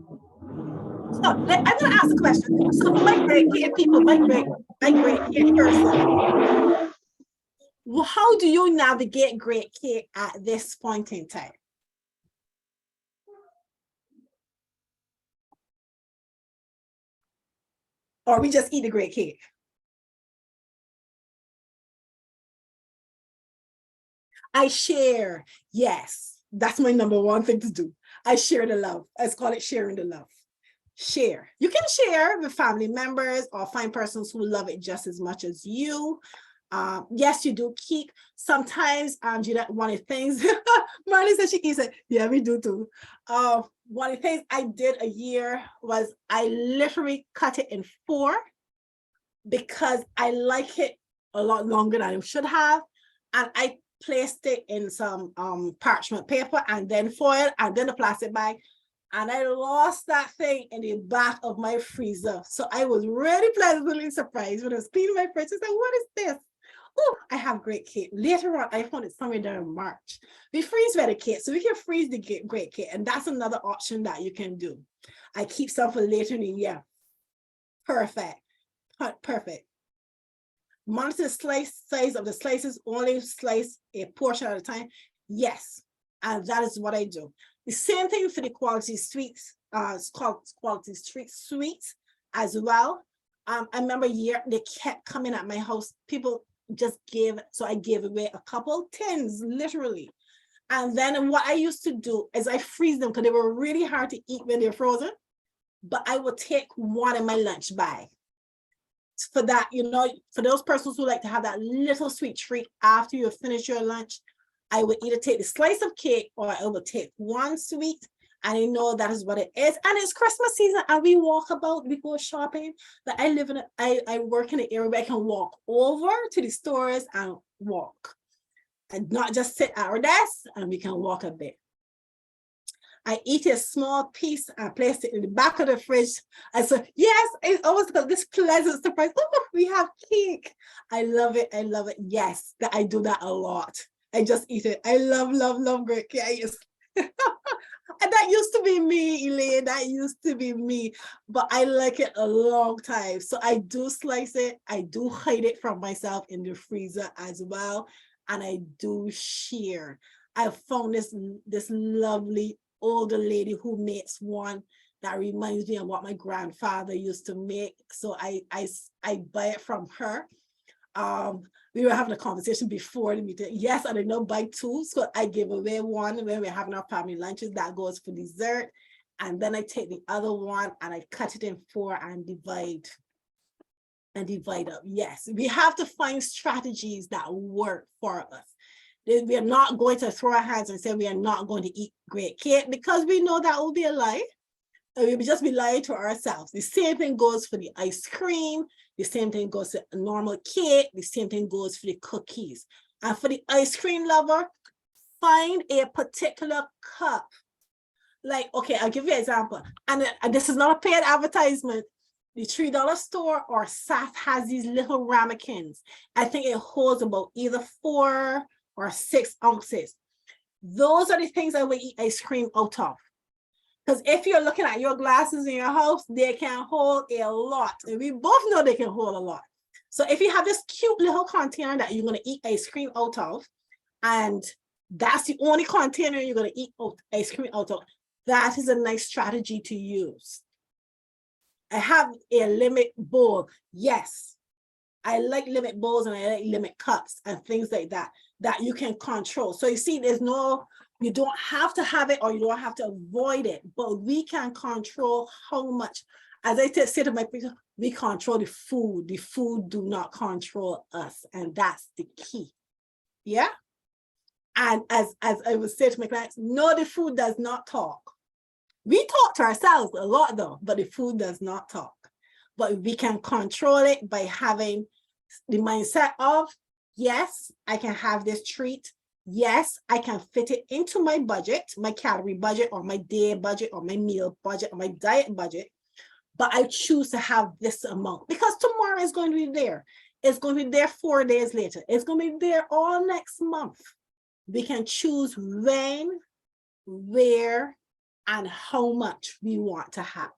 So I'm going to ask a question. So my great people, my great person, well, how do you navigate great cake at this point in time? Or we just eat a great cake? I share. Yes, that's my number one thing to do. I share the love. Let's call it sharing the love. Share. You can share with family members or find persons who love it just as much as you. Yes, you do keep. Sometimes, Jeanette, one of the things, Marley said she eats it. Yeah, we do too. One of the things I did a year was I literally cut it in 4 because I like it a lot longer than I should have. And I placed it in some parchment paper and then foil and then a plastic bag. And I lost that thing in the back of my freezer. So I was really pleasantly surprised when I was cleaning my fridge. I said, what is this? Oh, I have great cake. Later on, I found it somewhere there in March. We freeze better cake, so we can freeze the great cake. And that's another option that you can do. I keep some for later in the year. Perfect. Perfect. Monitor the size of the slices, only slice a portion at a time. Yes, and that is what I do. The same thing for the quality sweets, it's called quality street sweets as well. I remember a year they kept coming at my house. People just gave, so I gave away a couple tins, literally. And then what I used to do is I freeze them because they were really hard to eat when they're frozen. But I would take one in my lunch bag. For that, for those persons who like to have that little sweet treat after you finish your lunch, I would either take the slice of cake or I would take one sweet, and I know that is what it is. And it's Christmas season and we walk about, we go shopping. But I work in an area where I can walk over to the stores and walk and not just sit at our desk, and we can walk a bit. I eat a small piece and place it in the back of the fridge. I said, yes, it's always got this pleasant surprise. Oh, we have cake. I love it. I love it. Yes, that I do that a lot. I just eat it. I love great cake. And that used to be me, Elaine. That used to be me. But I like it a long time. So I do slice it. I do hide it from myself in the freezer as well. And I do share. I found this lovely older lady who makes one that reminds me of what my grandfather used to make. So I buy it from her. We were having a conversation before the meeting. Yes, I did not buy 2, so I give away one when we're having our family lunches. That goes for dessert. And then I take the other one and I cut it in 4 and divide up. Yes, we have to find strategies that work for us. We are not going to throw our hands and say we are not going to eat great cake, because we know that will be a lie. And we will just be lying to ourselves. The same thing goes for the ice cream. The same thing goes to a normal cake. The same thing goes for the cookies. And for the ice cream lover, find a particular cup. Like, okay, I'll give you an example. And this is not a paid advertisement. The $3 store or Saf has these little ramekins. I think it holds about either 4 or 6 ounces. Those are the things I would eat ice cream out of. Because if you're looking at your glasses in your house, they can hold a lot. And we both know they can hold a lot. So if you have this cute little container that you're going to eat ice cream out of, and that's the only container you're going to eat ice cream out of, that is a nice strategy to use. I have a limit bowl. Yes, I like limit bowls and I like limit cups and things like that you can control. So you see, you don't have to have it or you don't have to avoid it, but we can control how much. As I say to my people, we control the food. The food do not control us, and that's the key. Yeah. And as I would say to my clients, no, the food does not talk. We talk to ourselves a lot though, but the food does not talk. But we can control it by having the mindset of, yes, I can have this treat. Yes, I can fit it into my budget, my calorie budget or my day budget or my meal budget or my diet budget. But I choose to have this amount because tomorrow is going to be there. It's going to be there 4 days later. It's going to be there all next month. We can choose when, where, and how much we want to have.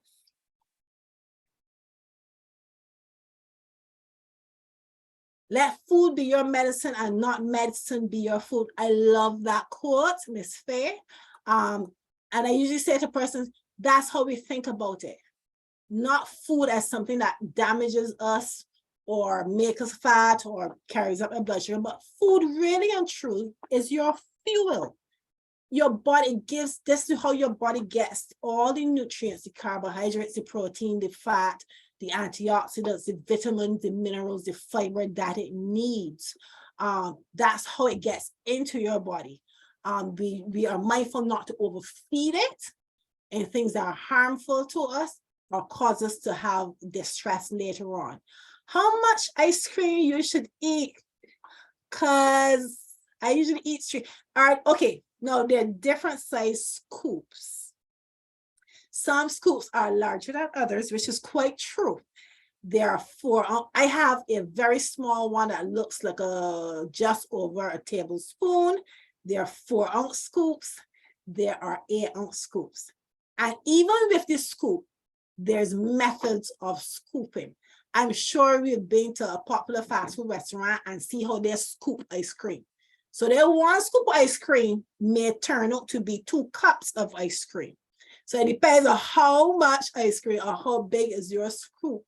Let food be your medicine and not medicine be your food. I love that quote, Miss Faye. And I usually say to persons, that's how we think about it. Not food as something that damages us or makes us fat or carries up our blood sugar, but food really and true is your fuel. Your body gives, this is how your body gets all the nutrients, the carbohydrates, the protein, the fat, the antioxidants, the vitamins, the minerals, the fiber that it needs. That's how it gets into your body. We are mindful not to overfeed it and things that are harmful to us or cause us to have distress later on. How much ice cream you should eat? Because I usually eat straight. All right, okay. Now there are different size scoops. Some scoops are larger than others, which is quite true. There are 4. I have a very small one that looks like just over a tablespoon. There are 4-ounce scoops. There are 8-ounce scoops. And even with this scoop, there's methods of scooping. I'm sure we've been to a popular fast food restaurant and see how they scoop ice cream. So their 1 scoop of ice cream may turn out to be 2 cups of ice cream. So it depends on how much ice cream or how big is your scoop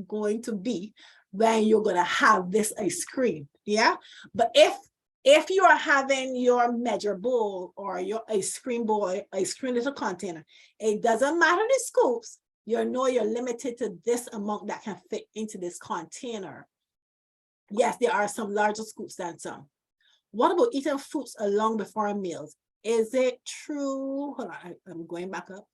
going to be when you're going to have this ice cream. Yeah. But if you are having your measure bowl or your ice cream bowl, ice cream little container, it doesn't matter the scoops. You know you're limited to this amount that can fit into this container. Yes, there are some larger scoops than some. What about eating fruits along before meals? Is it true? Hold on, I'm going back up.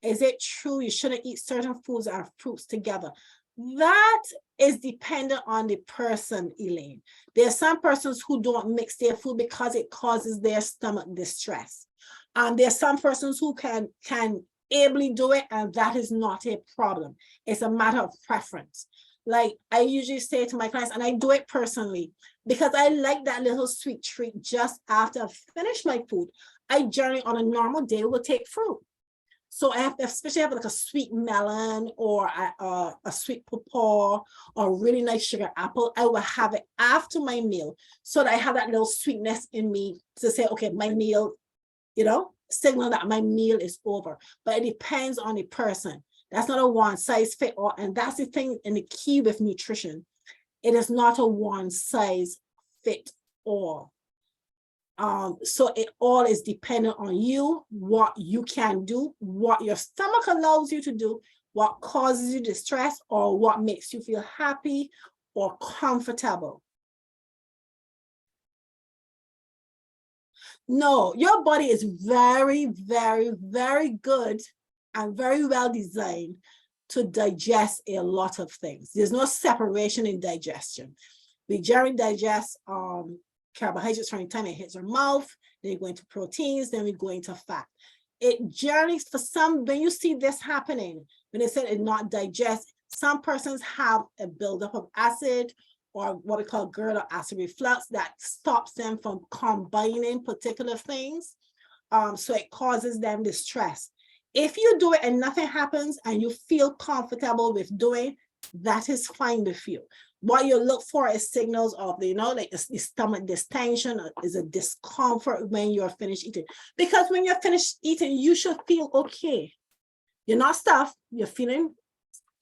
Is it true you shouldn't eat certain foods or fruits together? That is dependent on the person, Elaine. There are some persons who don't mix their food because it causes their stomach distress. There are some persons who can ably do it, and that is not a problem. It's a matter of preference. Like I usually say to my clients, and I do it personally, because I like that little sweet treat just after I finish my food. I generally on a normal day will take fruit. So I have, especially have like a sweet melon or a sweet pawpaw or a really nice sugar apple, I will have it after my meal so that I have that little sweetness in me to say, okay, my meal, signal that my meal is over. But it depends on the person. That's not a one size fit all. And that's the thing and the key with nutrition. It is not a one size fit all. So it all is dependent on you, what you can do, what your stomach allows you to do, what causes you distress, or what makes you feel happy or comfortable. No, your body is very, very, very good and very well designed to digest a lot of things. There's no separation in digestion. We generally digest carbohydrates from the time it hits our mouth, then we go into proteins, then we go into fat. It generally, for some, when you see this happening, when they said it not digest, some persons have a buildup of acid or what we call GERD or acid reflux that stops them from combining particular things. So it causes them distress. If you do it and nothing happens and you feel comfortable with doing, that is fine with you. What you look for is signals of, like the stomach distension, is a discomfort when you're finished eating. Because when you're finished eating, you should feel okay. You're not stuffed, you're feeling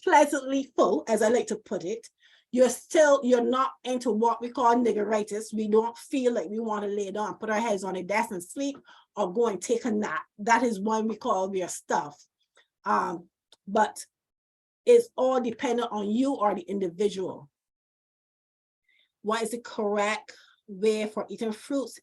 pleasantly full, as I like to put it. You're not into what we call niggeritis. We don't feel like we want to lay down, put our heads on a desk and sleep, or go and take a nap. That is one we call we are stuffed. But it's all dependent on you or the individual. What is the correct way for eating fruits?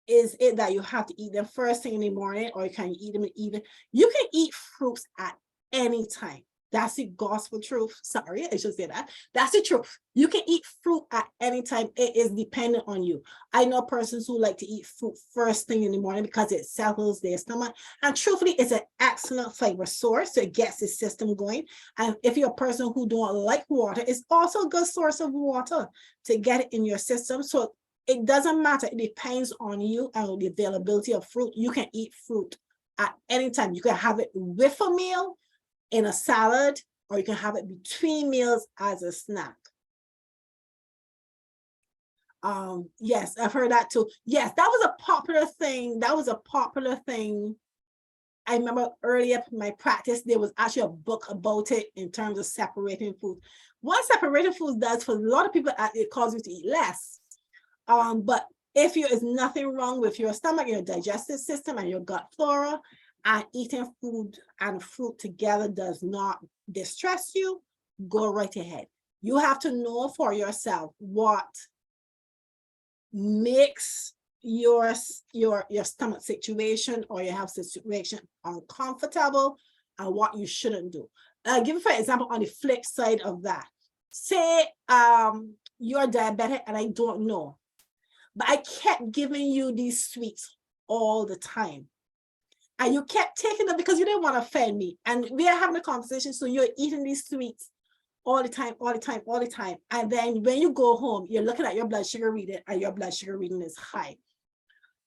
Is it that you have to eat them first thing in the morning, or can you eat them in the evening? You can eat fruits at any time. That's the gospel truth. Sorry, I should say that. That's the truth. You can eat fruit at any time. It is dependent on you. I know persons who like to eat fruit first thing in the morning because it settles their stomach. And truthfully, it's an excellent fiber source. So it gets the system going. And if you're a person who don't like water, it's also a good source of water to get it in your system. So it doesn't matter. It depends on you and the availability of fruit. You can eat fruit at any time. You can have it with a meal, in a salad, or you can have it between meals as a snack. Yes, I've heard that too. Yes, that was a popular thing. I remember earlier in my practice, there was actually a book about it in terms of separating food. What separating food does for a lot of people, it causes you to eat less. But if there's nothing wrong with your stomach, your digestive system, and your gut flora, and eating food and fruit together does not distress you, go right ahead. You have to know for yourself what makes your stomach situation or your health situation uncomfortable and what you shouldn't do. I'll give you for example on the flip side of that. Say you're diabetic and I don't know, but I kept giving you these sweets all the time. And you kept taking them because you didn't want to offend me. And we are having a conversation, so you're eating these sweets all the time, all the time, all the time. And then when you go home, you're looking at your blood sugar reading and your blood sugar reading is high.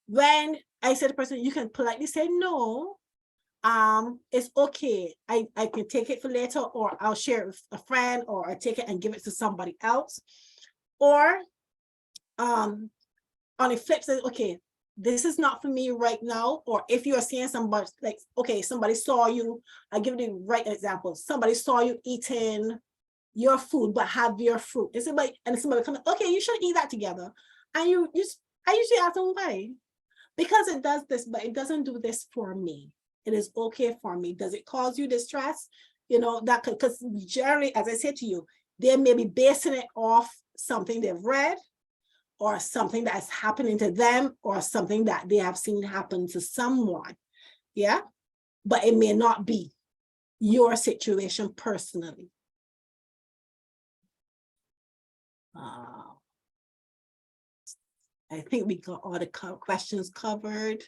When I said to the person, you can politely say, no, it's okay. I can take it for later, or I'll share it with a friend, or I take it and give it to somebody else. Or on the flip side, okay, this is not for me right now. Or if you are seeing somebody, like, okay, somebody saw you, I'll give you the right example. Somebody saw you eating your food, but have your fruit. And somebody comes, okay, you should eat that together. And I usually ask them why. Because it does this, but it doesn't do this for me. It is okay for me. Does it cause you distress? You know, that could, because generally, as I said to you, they may be basing it off something they've read, or something that's happening to them, or something that they have seen happen to someone. Yeah. But it may not be your situation personally. I think we got all the questions covered.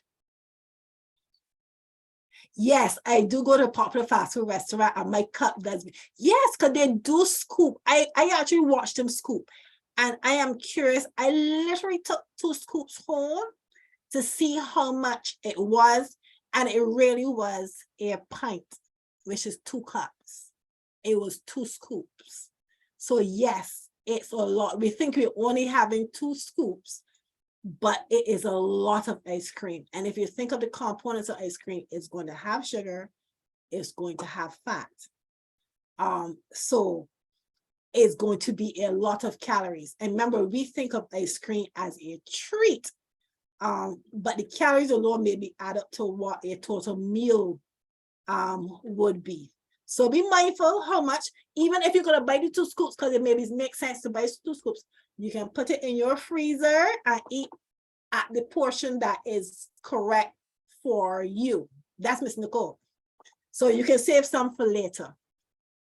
Yes, I do go to a popular fast food restaurant and my cup does. Yes, because they do scoop. I actually watched them scoop. And I am curious. I literally took 2 scoops home to see how much it was. And it really was a pint, which is 2 cups. It was 2 scoops. So yes, it's a lot. We think we're only having 2 scoops, but it is a lot of ice cream. And if you think of the components of ice cream, it's going to have sugar, it's going to have fat. So it's going to be a lot of calories. And remember, we think of ice cream as a treat, but the calories alone may be add up to what a total meal would be. So be mindful how much, even if you're going to buy the 2 scoops, because it maybe makes sense to buy 2 scoops, you can put it in your freezer and eat at the portion that is correct for you. That's Miss Nicole. So you can save some for later.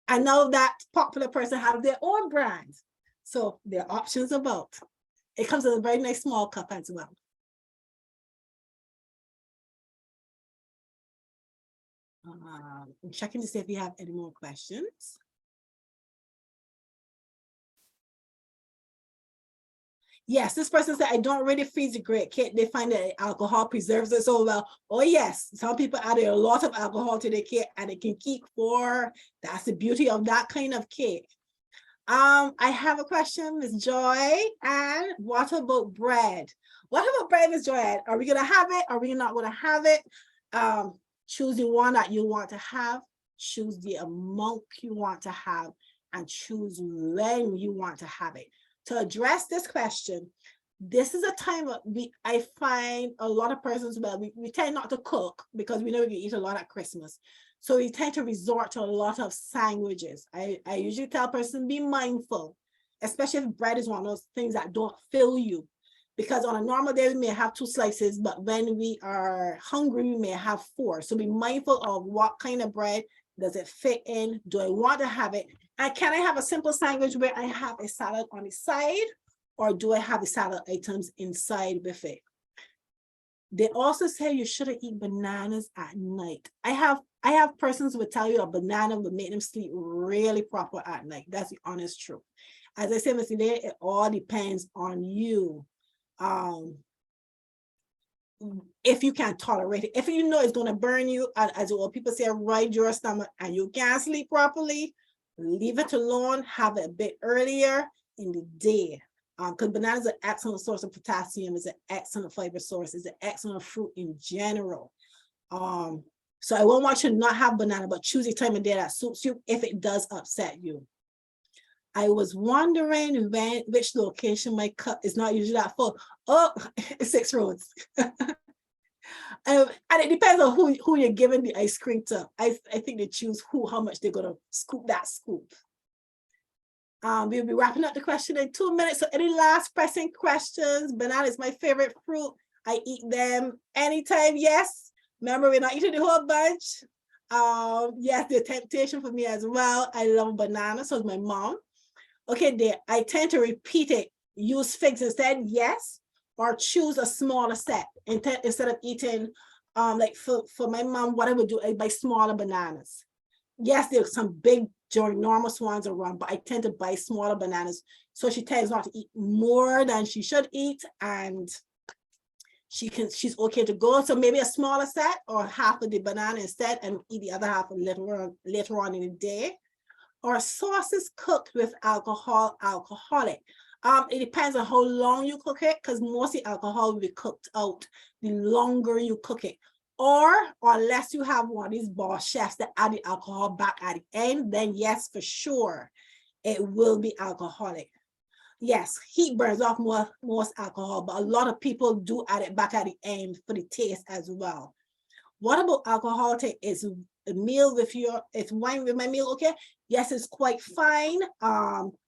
I know that popular person have their own brand. So there are options about. It comes in a very nice small cup as well. I'm checking to see if you have any more questions. Yes, this person said, I don't really freeze the great cake. They find that alcohol preserves it so well. Oh yes, some people added a lot of alcohol to the cake and it can keep for, that's the beauty of that kind of cake. I have a question, Ms. Joy. And what about bread? What about bread, Ms. Joy? Are we gonna have it? Are we not gonna have it? Choose the one that you want to have, choose the amount you want to have, and choose when you want to have it. To address this question, this is a time I find a lot of persons, well, we tend not to cook because we know we eat a lot at Christmas. So we tend to resort to a lot of sandwiches. I usually tell persons, be mindful, especially if bread is one of those things that don't fill you. Because on a normal day, we may have 2 slices, but when we are hungry, we may have 4. So be mindful of what kind of bread does it fit in? Do I want to have it? And can I have a simple sandwich where I have a salad on the side? Or do I have the salad items inside with it? They also say you shouldn't eat bananas at night. I have persons who would tell you a banana will make them sleep really proper at night. That's the honest truth. As I said, Mr. Day, it all depends on you. If you can tolerate it, if you know it's going to burn you, as well, people say, ride your stomach and you can't sleep properly, leave it alone, have it a bit earlier in the day. Because bananas are an excellent source of potassium, is an excellent fiber source, is an excellent fruit in general. So I won't want you to not have banana, but choose a time of day that suits you if it does upset you. I was wondering which location my cup is not usually that full. Oh, 6 roads. And it depends on who you're giving the ice cream to. I think they choose how much they're gonna scoop that scoop. We'll be wrapping up the question in 2 minutes. So any last pressing questions? Banana is my favorite fruit. I eat them anytime. Yes. Remember, we're not eating the whole bunch. Yes, the temptation for me as well. I love banana. So is my mom. Okay, there. I tend to repeat it. Use figs instead. Yes. Or choose a smaller set instead of eating. Like for my mom, what I would do, I buy smaller bananas. Yes, there's some big ginormous ones around, but I tend to buy smaller bananas. So she tends not to eat more than she should eat, and she's okay to go. So maybe a smaller set or half of the banana instead, and eat the other half later on in the day. Or sauces cooked with alcoholic. It depends on how long you cook it, because mostly alcohol will be cooked out the longer you cook it. Or unless you have one of these boss chefs that add the alcohol back at the end, then yes, for sure, it will be alcoholic. Yes, heat burns off most alcohol, but a lot of people do add it back at the end for the taste as well. What about alcoholic? Is a meal with it's wine with my meal, okay? Yes, it's quite fine.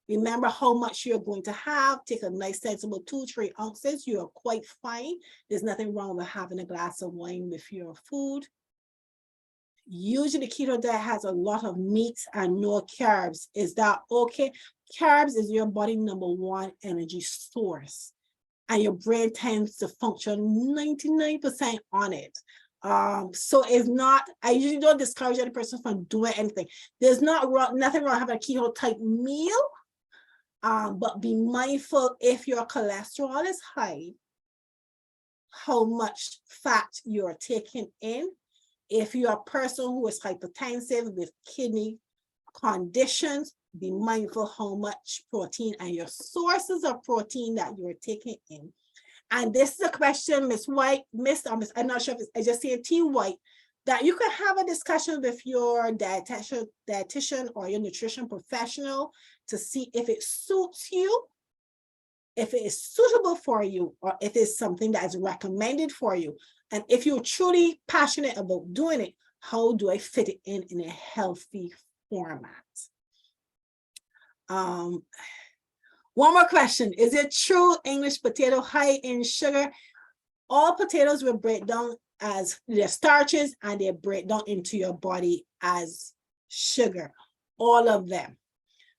Remember how much you're going to have. Take a nice sensible 2-3 ounces. You're quite fine. There's nothing wrong with having a glass of wine with your food. Usually keto diet has a lot of meats and no carbs. Is that okay? Carbs is your body #1 energy source, and your brain tends to function 99% on it. So it's not, I usually don't discourage any person from doing anything. There's nothing wrong having a keto type meal, but be mindful if your cholesterol is high, how much fat you're taking in. If you're a person who is hypertensive with kidney conditions, be mindful how much protein and your sources of protein that you're taking in. And this is a question, Miss White, I'm not sure if I just say T White, that you can have a discussion with your dietitian or your nutrition professional to see if it suits you, if it is suitable for you, or if it's something that is recommended for you. And if you're truly passionate about doing it, how do I fit it in a healthy format? One more question. Is it true English potato high in sugar? All potatoes will break down as their starches, and they break down into your body as sugar, all of them.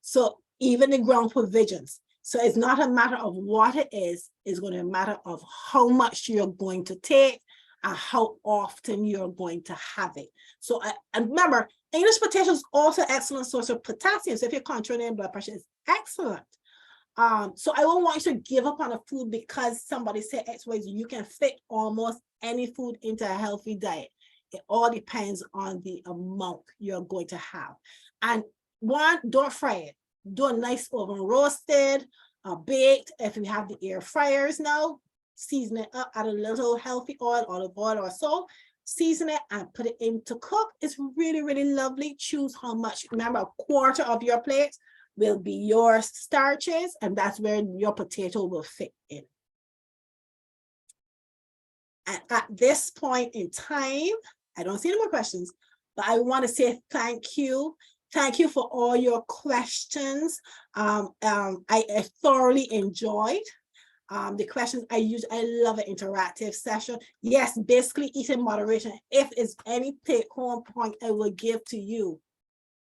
So even the ground provisions. So it's not a matter of what it is, it's going to be a matter of how much you're going to take and how often you're going to have it. So, and remember, English potatoes is also an excellent source of potassium. So if you're controlling blood pressure, it's excellent. So I won't want you to give up on a food because somebody said X, Y, Z. You can fit almost any food into a healthy diet. It all depends on the amount you're going to have. And one, don't fry it. Do a nice oven roasted, baked. If you have the air fryers now, season it up, add a little healthy oil, olive oil or so, season it and put it in to cook. It's really, really lovely. Choose how much. Remember, a quarter of your plate will be your starches, and that's where your potato will fit in. And at this point in time, I don't see any more questions, but I want to say thank you. Thank you for all your questions. I thoroughly enjoyed the questions. I love an interactive session. Yes, basically eat in moderation. If it's any take-home point I will give to you,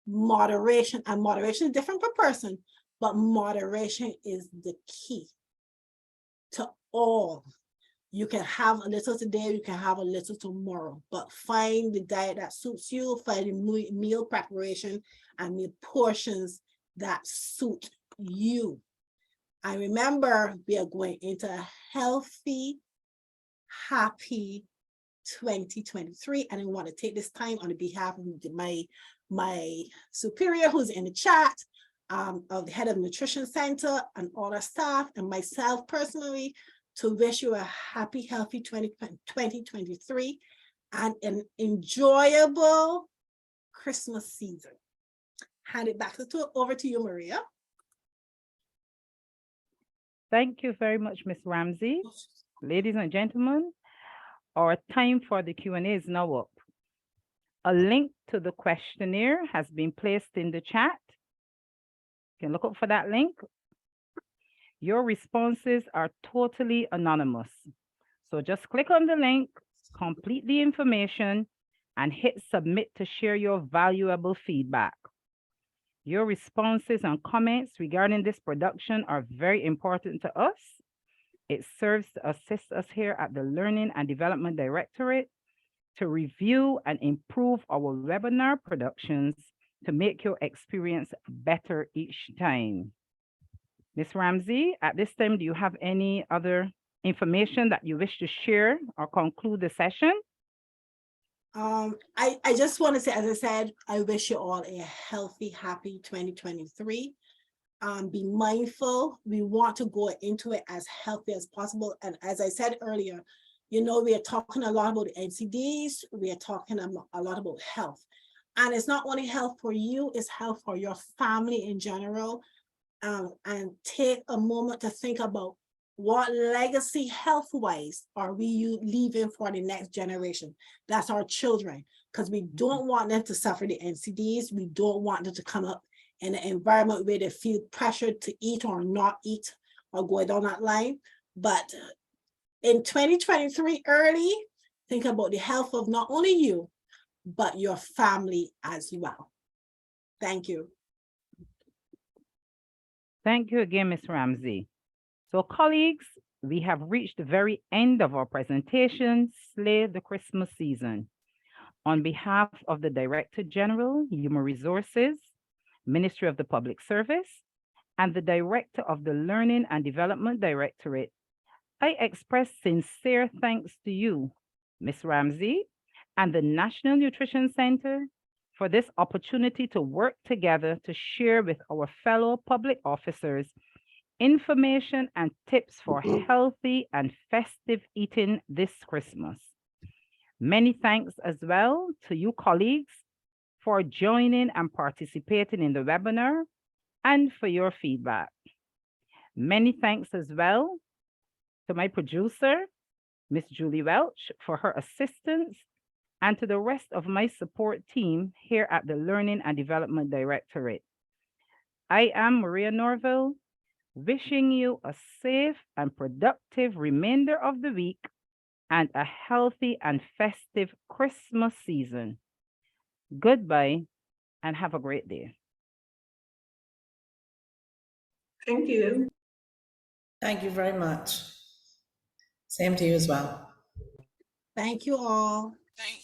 moderation, and moderation is different per person, but moderation is the key to all. You can have a little today, you can have a little tomorrow, but find the diet that suits you, find the meal preparation and meal portions that suit you. And remember, we are going into a healthy, happy 2023. And I want to take this time on behalf of my superior who's in the chat, of the head of Nutrition Center and all our staff and myself personally, to wish you a happy, healthy 2023 and an enjoyable Christmas season. Hand it back over to you, Maria. Thank you very much, Ms. Ramsay. Ladies and gentlemen, Our time for the Q&A is now up. A link to the questionnaire has been placed in the chat. You can look up for that link. Your responses are totally anonymous. So just click on the link, complete the information, and hit submit to share your valuable feedback. Your responses and comments regarding this production are very important to us. It serves to assist us here at the Learning and Development Directorate to review and improve our webinar productions to make your experience better each time. Ms. Ramsay, at this time, do you have any other information that you wish to share or conclude the session? I just want to say, as I said, I wish you all a healthy, happy 2023. Be mindful. We want to go into it as healthy as possible. And as I said earlier, you know, we are talking a lot about the NCDs. We are talking a lot about health. And it's not only health for you, it's health for your family in general. And take a moment to think about what legacy health-wise are we leaving for the next generation? That's our children, because we don't want them to suffer the NCDs. We don't want them to come up in an environment where they feel pressured to eat or not eat or go down that line. But in 2023 early, think about the health of not only you, but your family as well. Thank you. Thank you again, Ms. Ramsay. So colleagues, we have reached the very end of our presentation, Slay the Christmas Season. On behalf of the Director General, Human Resources, Ministry of the Public Service, and the Director of the Learning and Development Directorate, I express sincere thanks to you, Ms. Ramsay, and the National Nutrition Center for this opportunity to work together to share with our fellow public officers information and tips for healthy and festive eating this Christmas. Many thanks as well to you colleagues for joining and participating in the webinar and for your feedback. Many thanks as well to my producer, Ms. Julie Welch, for her assistance, and to the rest of my support team here at the Learning and Development Directorate. I am Maria Norville, wishing you a safe and productive remainder of the week and a healthy and festive Christmas season. Goodbye and have a great day. Thank you. Thank you very much. Same to you as well. Thank you all. Thank